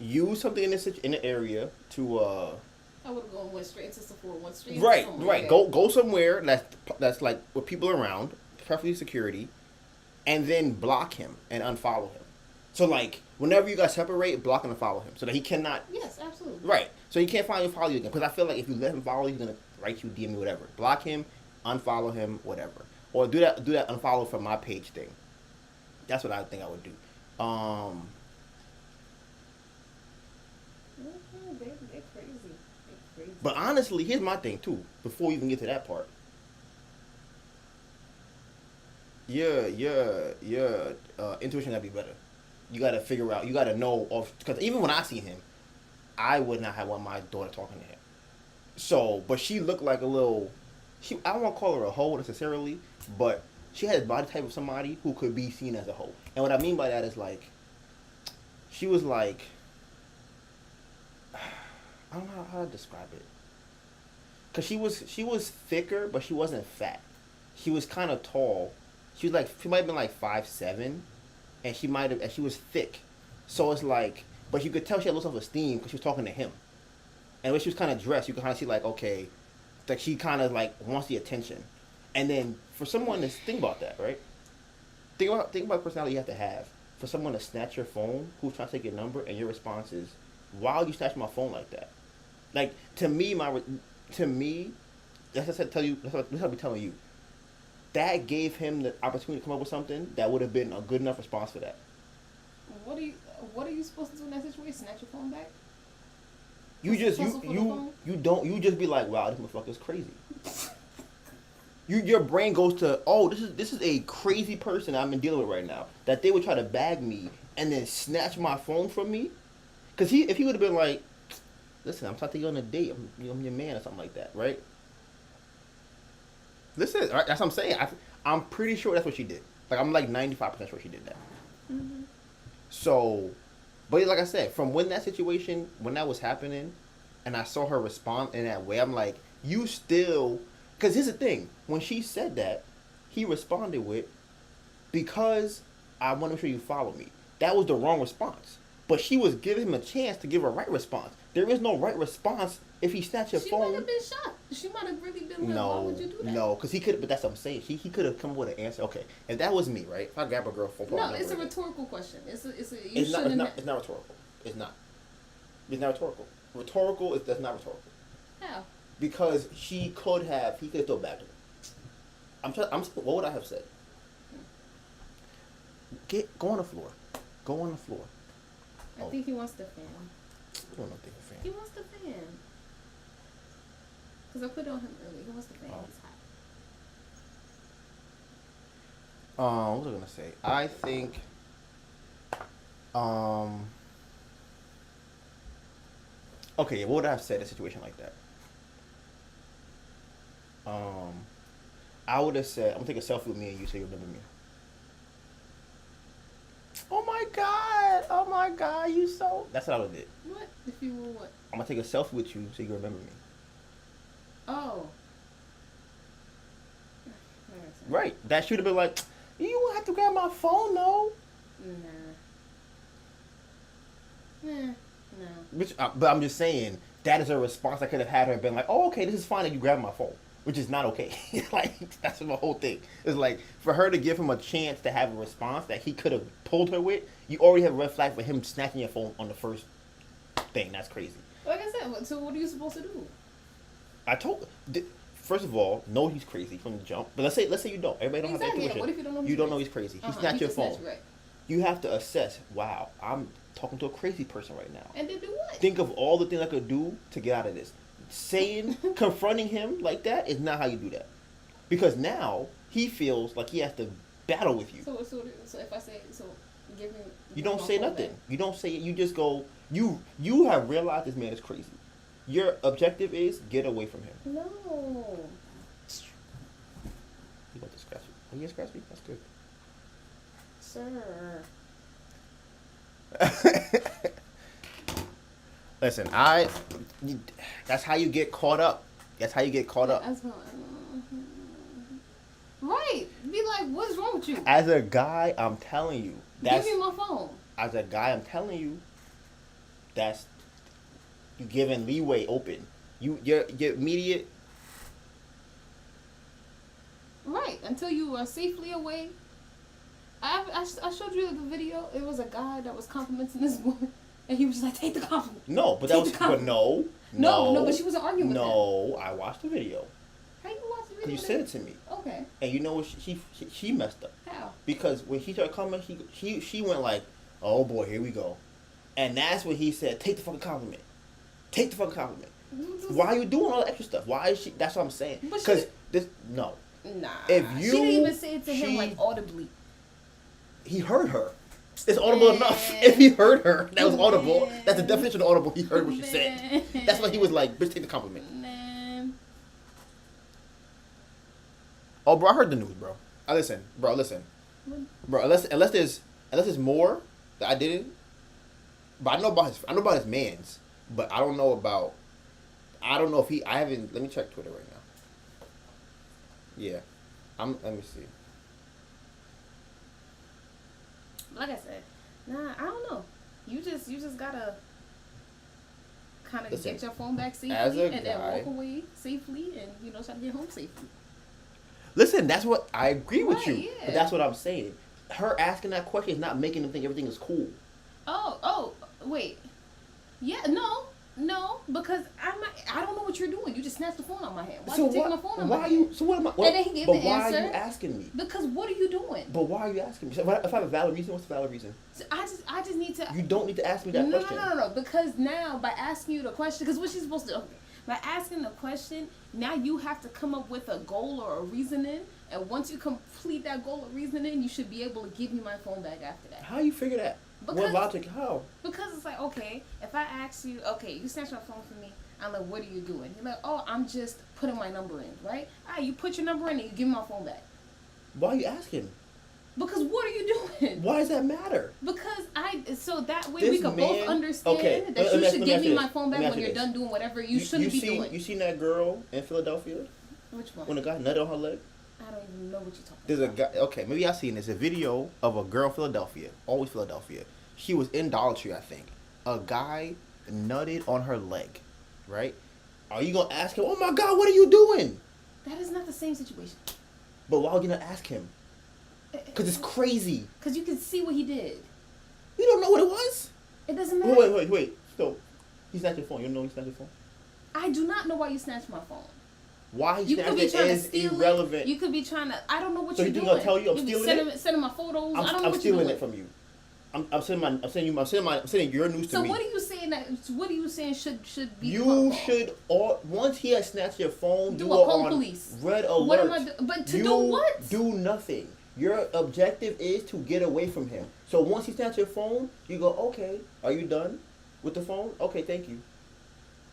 Use something in in the area to I would have went straight into Sephora, went straight into right, somewhere. right. Go somewhere that's like with people around, preferably security, and then block him and unfollow him. So like whenever you guys separate, block and unfollow him so that he cannot. Yes, absolutely. Right. So he can't follow you again because I feel like if you let him follow you, he's gonna write you, DM you, whatever. Block him, unfollow him, whatever, or do that unfollow from my page thing. That's what I think I would do. They're crazy. They're crazy. But honestly, here's my thing too. Before we even get to that part, your intuition gotta be better. You gotta figure out. You gotta know because even when I see him, I would not have want my daughter talking to him. So, but she looked like a little. I don't want to call her a hoe necessarily, but she had a body type of somebody who could be seen as a hoe. And what I mean by that is like, she was like, I don't know how to describe it. Cause she was thicker, but she wasn't fat. She was kind of tall. She might have been like 5'7", and she was thick. So it's like, but you could tell she had low self-esteem because she was talking to him. And when she was kind of dressed, you could kind of see like, okay, like she kind of like wants the attention. And then for someone to think about that, right? Think about the personality you have to have for someone to snatch your phone who's trying to take your number and your response is, why would you snatch my phone like that? Like to me, that's what I tell you. That's what I'll be telling you. That gave him the opportunity to come up with something that would have been a good enough response for that. What are you supposed to do in that situation? Snatch your phone back? You just be like, wow, this motherfucker's crazy. Your brain goes to, oh, this is a crazy person I'm dealing with right now. That they would try to bag me and then snatch my phone from me. Because if he would have been like, listen, I'm trying to take you on a date. I'm your man or something like that, right? Listen, right, that's what I'm saying. I'm pretty sure that's what she did. Like, I'm like 95% sure she did that. Mm-hmm. So, but like I said, from when that was happening, and I saw her respond in that way, I'm like, you still... Because here's the thing. When she said that, he responded with, because I want to make sure you follow me. That was the wrong response. But she was giving him a chance to give a right response. There is no right response if he snatched your phone. She might have been shocked. She might have really been like, why would you do that? No, because he could, but that's what I'm saying. He could have come up with an answer. Okay, if that was me, right? If I grab a girl phone, no, it's a rhetorical question. It's not rhetorical. It's not rhetorical. That's not rhetorical. How? Because he could have thrown it back to her. What would I have said? Go on the floor. Go on the floor. I think he wants the fan. I don't think a fan. He wants the fan. Because I put it on him earlier. He wants the fan. He's hot. What was I gonna say? I think. Okay, what would I have said in a situation like that? I would have said, I'm gonna take a selfie with me and you so you remember me. Oh my god, you so... That's what I would have did. What? If you were what? I'm gonna take a selfie with you so you can remember me. Oh. Right. That should have been like, you don't have to grab my phone, no. No. But I'm just saying, that is a response I could have had her been like, oh, okay, this is fine that you grab my phone. Which is not okay. Like, that's the whole thing. It's like, for her to give him a chance to have a response that he could have pulled her with, you already have a red flag for him snatching your phone on the first thing. That's crazy. Like I said, so what are you supposed to do? First of all, know he's crazy from the jump. But let's say you don't. Everybody don't have that intuition. What if you don't know you don't know he's crazy? He snatched your phone. Right. You have to assess, wow, I'm talking to a crazy person right now. And then do what? Think of all the things I could do to get out of this. Confronting him like that is not how you do that. Because now he feels like he has to battle with you. So if I say, give me. You don't say nothing. You don't say it. You just go, you have realized this man is crazy. Your objective is get away from him. No. You about to scratch it. Oh, you gonna scratch me? That's good. Sir. Listen, that's how you get caught up. That's how you get caught up. Right. Be like, what's wrong with you? As a guy, I'm telling you. Give me my phone. As a guy, I'm telling you. That's you giving leeway open. Your immediate. Right. Until you are safely away. I showed you the video. It was a guy that was complimenting this woman. And he was just like, take the compliment. No, but that was, but no, but she wasn't arguing with him. No, I watched the video. How you watch the video? You sent it to me. Okay. And you know what? She messed up. How? Because when he started coming, she went like, oh boy, here we go. And that's when he said, take the fucking compliment. Take the fucking compliment. Why are you doing all the extra stuff? Why is she? That's what I'm saying. Because no. Nah. If you, she didn't even say it to him like audibly. He heard her. It's audible enough. If he heard her, that was audible. That's the definition of audible. He heard what she said. That's why he was like, bitch, take the compliment. Oh, bro, I heard the news, bro. Listen. Bro, unless there's more that I didn't. But I know about his man's. But I don't know if he, I haven't, let me check Twitter right now. Yeah. Let me see. Like I said, I don't know. You just gotta kind of get your phone back safely and then walk away safely and, try to get home safely. Listen, that's what I agree with you. Yeah. But that's what I'm saying. Her asking that question is not making them think everything is cool. Oh, wait. Yeah, no, because I don't know what you're doing. You just snatched the phone out of my hand. Why you taking my phone out of my hand? So what am I? And then he gave the answer. Why are you asking me? Because what are you doing? But why are you asking me? So if I have a valid reason, what's the valid reason? So I just need to. You don't need to ask me that question. No. Because now by asking you the question, because what she's supposed to do, by asking the question, now you have to come up with a goal or a reasoning. And once you complete that goal or reasoning, you should be able to give me my phone back after that. How you figure that? What logic? How? Because it's like, okay, if I ask you, okay, you snatch my phone from me, I'm like, what are you doing? You're like, oh, I'm just putting my number in, right? All right, you put your number in and you give me my phone back. Why are you asking? Because what are you doing? Why does that matter? Because so that way we can both understand that you should give me my phone back when you're done doing whatever you shouldn't be doing. You seen that girl in Philadelphia? Which one? When the guy nutted on her leg? I don't even know what you're talking about. There's a guy, okay, maybe I've seen this. A video of a girl in Philadelphia, always Philadelphia. She was in Dollar Tree, I think. A guy nutted on her leg, right? Are you going to ask him, oh my God, what are you doing? That is not the same situation. But why would you not ask him? Because it's crazy. Because you can see what he did. You don't know what it was? It doesn't matter. Wait. So, he snatched your phone. You don't know he snatched your phone? I do not know why you snatched my phone. Why he snatched it is irrelevant. You could be trying to, I don't know what so you're doing. So he's going to tell you I'm stealing it? Sending my photos. I don't know what you're doing. I'm stealing it from you. I'm sending your news to me. So what are you saying what are you saying should be you should once he has snatched your phone, do a call police. Red alert. What am I doing? But to do what? Do nothing. Your objective is to get away from him. So once he snatches your phone, you go, okay, are you done with the phone? Okay, thank you.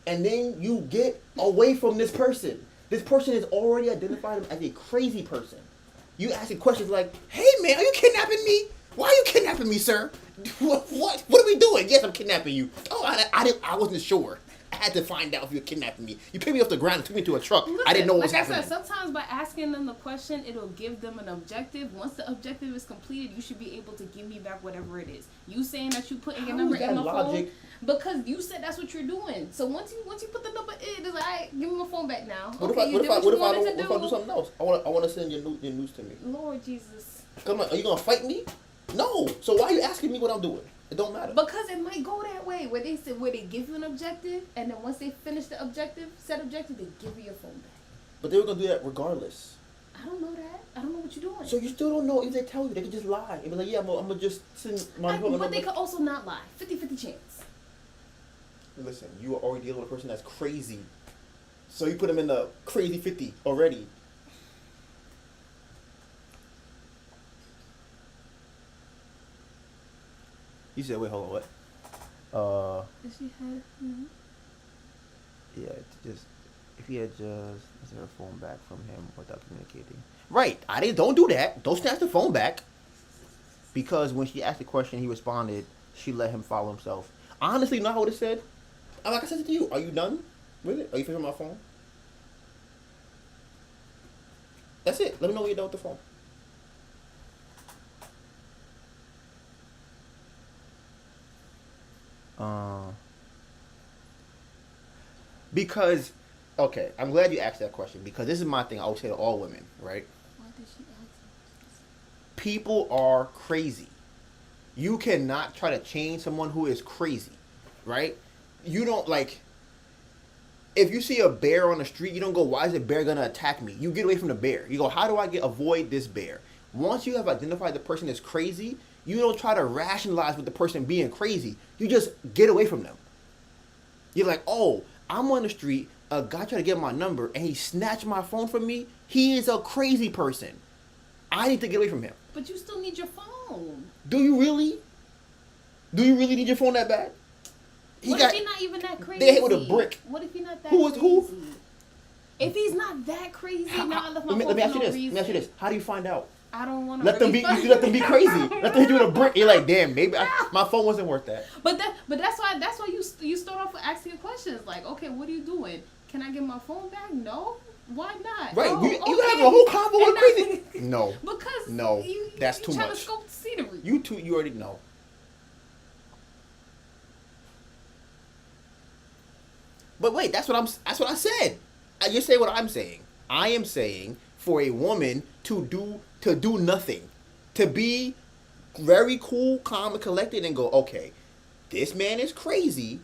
And then you get away from this person. This person has already identified him as a crazy person. You asking questions like, hey man, are you kidnapping me? Why are you kidnapping me, sir? What are we doing? Yes, I'm kidnapping you. Oh, I wasn't sure. I had to find out if you were kidnapping me. You picked me off the ground and took me to a truck. Listen, I didn't know what was like happening. I said, sometimes by asking them the question, it'll give them an objective. Once the objective is completed, you should be able to give me back whatever it is. You saying that you putting your How number is that in my logic? phone because you said that's what you're doing. So once you put the number in, it's like, all right, give me my phone back now. What Okay, if you did I what you do wanted something else? I want to send your news to me. Lord Jesus. Come on, are you gonna fight me? No. So why are you asking me what I'm doing? It don't matter. Because it might go that way where they give you an objective, and then once they finish the said objective, they give you your phone back. But they were gonna do that regardless. I don't know that. I don't know what you're doing. So you still don't know if they tell you. They could just lie and be like, yeah, I'm gonna just send my phone. But they could also not lie. 50-50 chance. Listen, you are already dealing with a person that's crazy. So you put them in the crazy 50 already. You said, wait, hold on, what? Does she have? Mm-hmm. Yeah, if he had just sent her phone back from him without communicating. Right, don't do that. Don't snatch the phone back. Because when she asked the question, he responded, she let him follow himself. Honestly, you know how I would have said? Like I said it to you, are you done with it? Are you finished with my phone? That's it. Let me know when you're done with the phone. Because, okay, I'm glad you asked that question because this is my thing I always say to all women, right? Why did she ask? People are crazy. You cannot try to change someone who is crazy, right? You don't if you see a bear on the street, you don't go, why is the bear gonna attack me? You get away from the bear. You go, how do I avoid this bear? Once you have identified the person as crazy, you don't try to rationalize with the person being crazy. You just get away from them. You're like, oh, I'm on the street, a guy tried to get my number, and he snatched my phone from me. He is a crazy person. I need to get away from him. But you still need your phone. Do you really? Do you really need your phone that bad? What if he's not even that crazy? They hit with a brick. What if he's not that Who is crazy? who? If he's not that crazy, now I left my phone let me ask for you no this. reason. Let me ask you this. How do you find out? I don't want to. Let them be. You let them be crazy. Let them hit you with a brick. You're like, damn, maybe my phone wasn't worth that. But that's why you start off with asking questions like, okay, what are you doing? Can I get my phone back? No. Why not? Right. Oh, you okay. have a whole convo with crazy. No. Because No. That's too trying much. to scope the scenery. You already know. But wait, that's what I said. You say what I'm saying. I am saying for a woman to do nothing, to be very cool, calm, and collected, and go, okay, this man is crazy.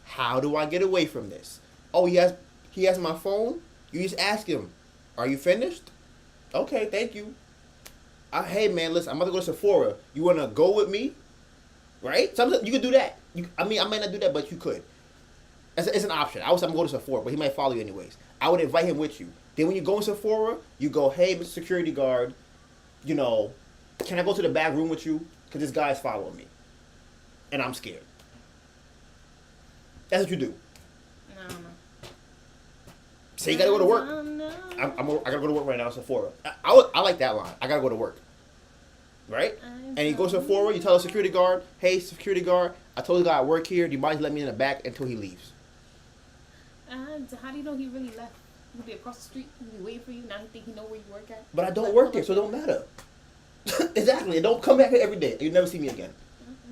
How do I get away from this? Oh, he has my phone. You just ask him, are you finished? Okay, thank you. Hey man, listen, I'm about to go to Sephora. You wanna go with me? Right? Sometimes you could do that. I might not do that, but you could. It's an option. I was I'm going to Sephora, but he might follow you anyways. I would invite him with you. Then when you go in Sephora, you go, hey, Mr. Security Guard, can I go to the back room with you? Because this guy's following me. And I'm scared. That's what you do. No. Say you gotta go to work. I gotta go to work right now at Sephora. I like that line. I gotta go to work. Right? And he goes to Sephora, you tell the security guard, hey, security guard, I told the guy I work here, do you mind let me in the back until he leaves? How do you know he really left? He'll be across the street, he'll be waiting for you, now he think he know where you work at? But I don't work there, so it don't matter. Exactly. It don't come back here every day. You never see me again.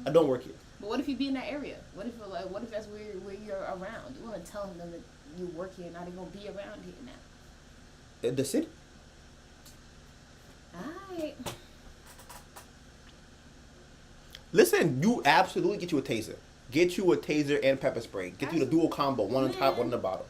I don't work here. But what if you be in that area? What if that's where you're around? You want to tell them that you work here, now they're going to be around here now. The city? Alright. Listen, you absolutely get you a taser. Get you a taser and pepper spray. Get you the dual combo, one on top, one on the bottom.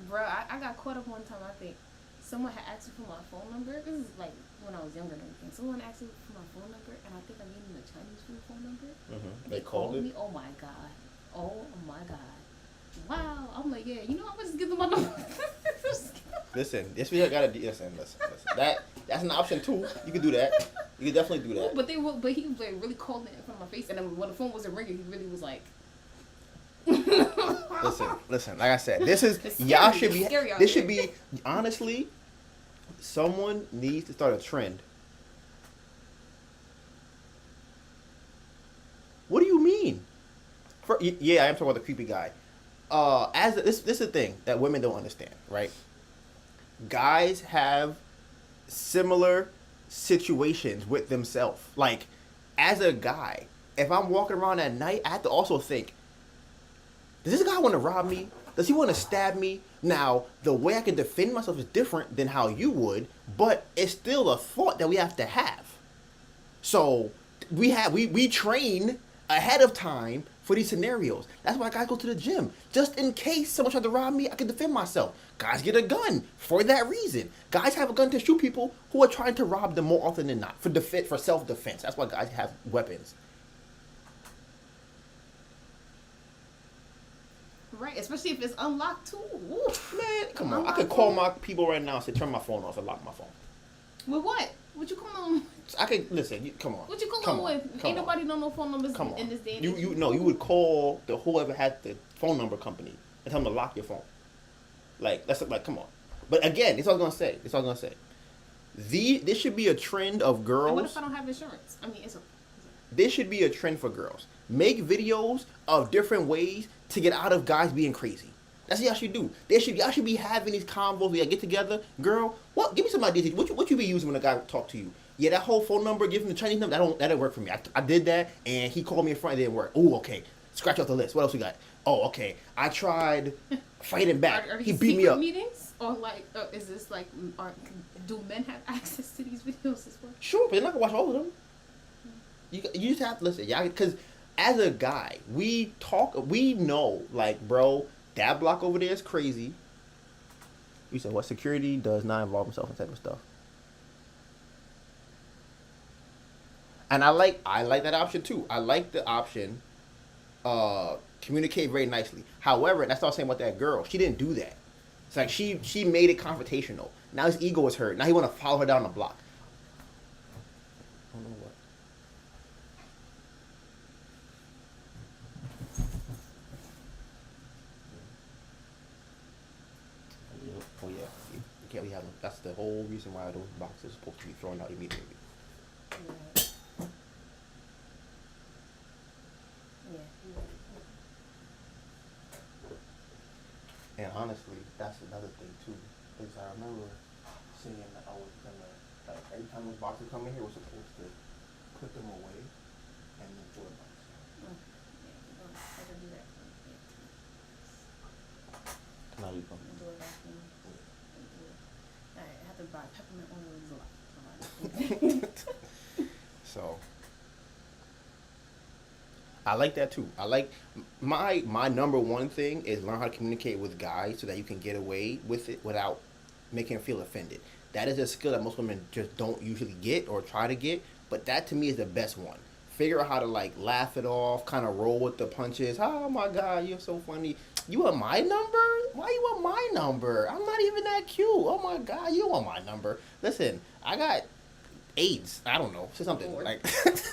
Bro, I got caught up one time, I think. Someone had asked me for my phone number. This is like when I was younger and everything. Someone asked me for my phone number, and I think I gave them a Chinese food phone number. Mm-hmm. They called it? me. Oh my god. Oh my god. Wow. I'm like, yeah. You know, I'm gonna just give them my number. Listen, this we gotta listen. That's an option too. You can do that. You can definitely do that. But he was like really calling it in front of my face, and then when the phone wasn't ringing, he really was like. Listen. Like I said, this is It's scary. y'all should be. It's scary out This there. should be honestly. Someone needs to start a trend. What do you mean? Yeah, I am talking about the creepy guy. This is the thing that women don't understand, right? Guys have similar situations with themselves. Like, as a guy, if I'm walking around at night, I have to also think, does this guy want to rob me? Does he want to stab me? Now, the way I can defend myself is different than how you would, but it's still a thought that we have to have. So we train ahead of time for these scenarios. That's why guys go to the gym. Just in case someone tries to rob me, I can defend myself. Guys get a gun for that reason. Guys have a gun to shoot people who are trying to rob them more often than not for self-defense. That's why guys have weapons. Right, especially if it's unlocked too. Oof. Man, come on. I could call my people right now and say, turn my phone off and lock my phone. With what? What you come on? I could listen. Come on. What you come on with? Ain't nobody know no phone numbers in this day and age. You would call whoever had the phone number company and tell them to lock your phone. Come on. But again, it's all I'm gonna say. This should be a trend of girls. And what if I don't have insurance? I mean, This should be a trend for girls. Make videos of different ways to get out of guys being crazy. That's what y'all should do. Y'all should be having these combos where y'all get together. Girl, what? Give me some ideas. What you be using when a guy talk to you? Yeah, that whole phone number, give him the Chinese number. That didn't work for me. I did that, and he called me in front. It didn't work. Oh, okay. Scratch off the list. What else we got? Oh, okay. I tried fighting back. Are he beat me up. Meetings or is this like? Do men have access to these videos as well? Sure, but you're not gonna watch all of them. You just have to listen, y'all, because as a guy, we know, like, bro, that block over there is crazy. You said what? Security does not involve himself in type of stuff. And I like that option too. I like the option, communicate very nicely. However, that's what I was saying about that girl. She didn't do that. It's like she made it confrontational. Now his ego is hurt. Now he want to follow her down the block. I don't know what. Oh yeah, you can't be having. That's the whole reason why those boxes are supposed to be thrown out immediately. And honestly, that's another thing too. Because I remember seeing that I was gonna, like, every time those boxes come in here, we're supposed to put them away and then put them outside. Now you come. I have to buy peppermint oil. So I like that too. I like my number one thing is learn how to communicate with guys so that you can get away with it without making them feel offended. That is a skill that most women just don't usually get or try to get, but that to me is the best one. Figure out how to, like, laugh it off, kind of roll with the punches. Oh my God, you're so funny. You want my number? Why you want my number? I'm not even that cute. Oh my God, you want my number? Listen, I got AIDS. I don't know. Say something. Lord. Like,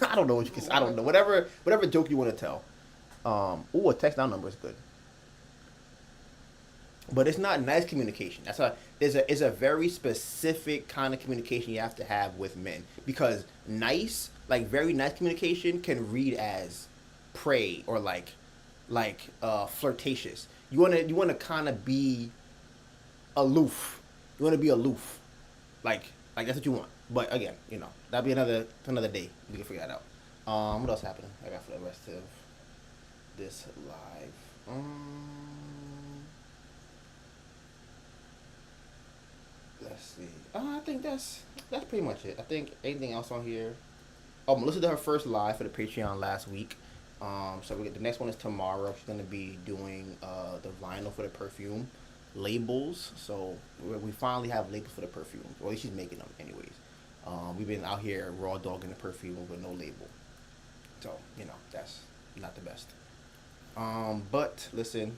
I don't know what you can say. I don't know. Whatever joke you want to tell. A text down number is good. But it's not nice communication. It's a very specific kind of communication you have to have with men. Because nice, like very nice communication can read as prey or like flirtatious. You wanna kind of be aloof. You wanna be aloof. Like that's what you want. But again, that'll be another day. We can figure that out. What else happening? I got for the rest of this live. Let's see. I think that's pretty much it. I think anything else on here. Oh, Melissa did her first live for the Patreon last week. So the next one is tomorrow. She's gonna be doing the vinyl for the perfume labels. So we finally have labels for the perfume. Well, at least she's making them anyways. We've been out here raw dogging the perfume with no label. So that's not the best. But listen.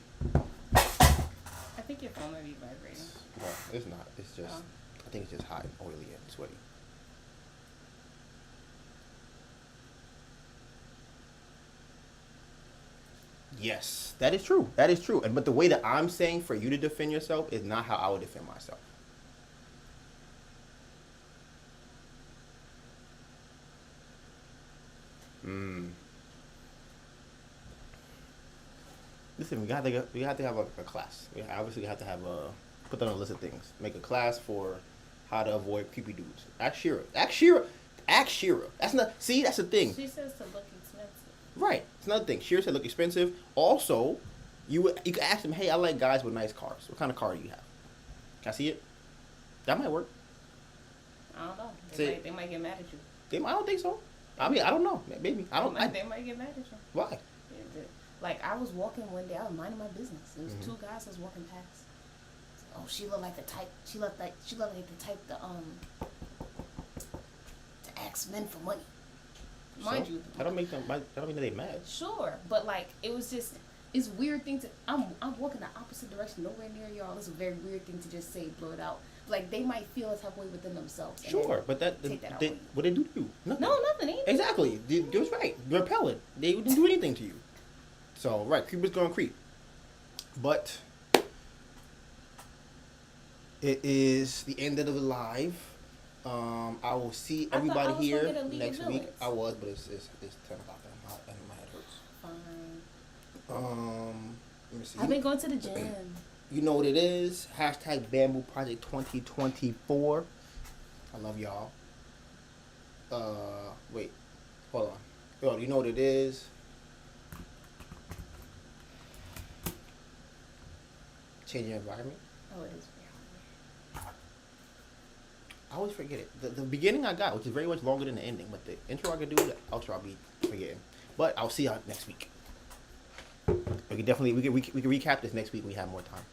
I think your phone might be vibrating. No, it's not. It's just, I think it's just hot and oily and sweaty. Yes, that is true. That is true. But the way that I'm saying for you to defend yourself is not how I would defend myself. This listen, we have to have a class. We obviously have to have put that on a list of things. Make a class for how to avoid creepy dudes. Ask Shira. Ask Shira. Ask Shira. That's not. See, that's the thing. She says to look expensive. Right. It's another thing. Shira said look expensive. Also, you can ask them, hey, I like guys with nice cars. What kind of car do you have? Can I see it? That might work. I don't know. See? They might get mad at you. I don't think so. I mean, I don't know. Maybe. I don't. They might get mad at you. Why? Like, I was walking one day, I was minding my business. There was two guys I was walking past. Oh, she looked like the type. She looked like the type to ask men for money. Mind So, you, I don't make them. I don't mean that they mad. sure, but like it was just it's weird thing to. I'm walking the opposite direction, nowhere near y'all. It's a very weird thing to just say, blurt out. Like they might feel a type of way within themselves. and Sure, then but take that out they, on you. what they do to you? Nothing. No, nothing. They ain't do Exactly. They was right. You're repellent. They didn't do anything to you. So right, creepers gonna creep. But it is the end of the live. I will see I thought I everybody was here gonna get a League of next week. Villains. I was, but it's 10 o'clock and my head hurts. Fine. Let me see. I've been going to the gym. You know what it is? Hashtag Bamboo Project 2024. I love y'all. Wait. Hold on. Yo, you know what it is? Change your environment. Oh, it is. I always forget it. The beginning I got, which is very much longer than the ending, but the intro I could do, the outro I'll be forgetting. But I'll see y'all next week. We can recap this next week when we have more time.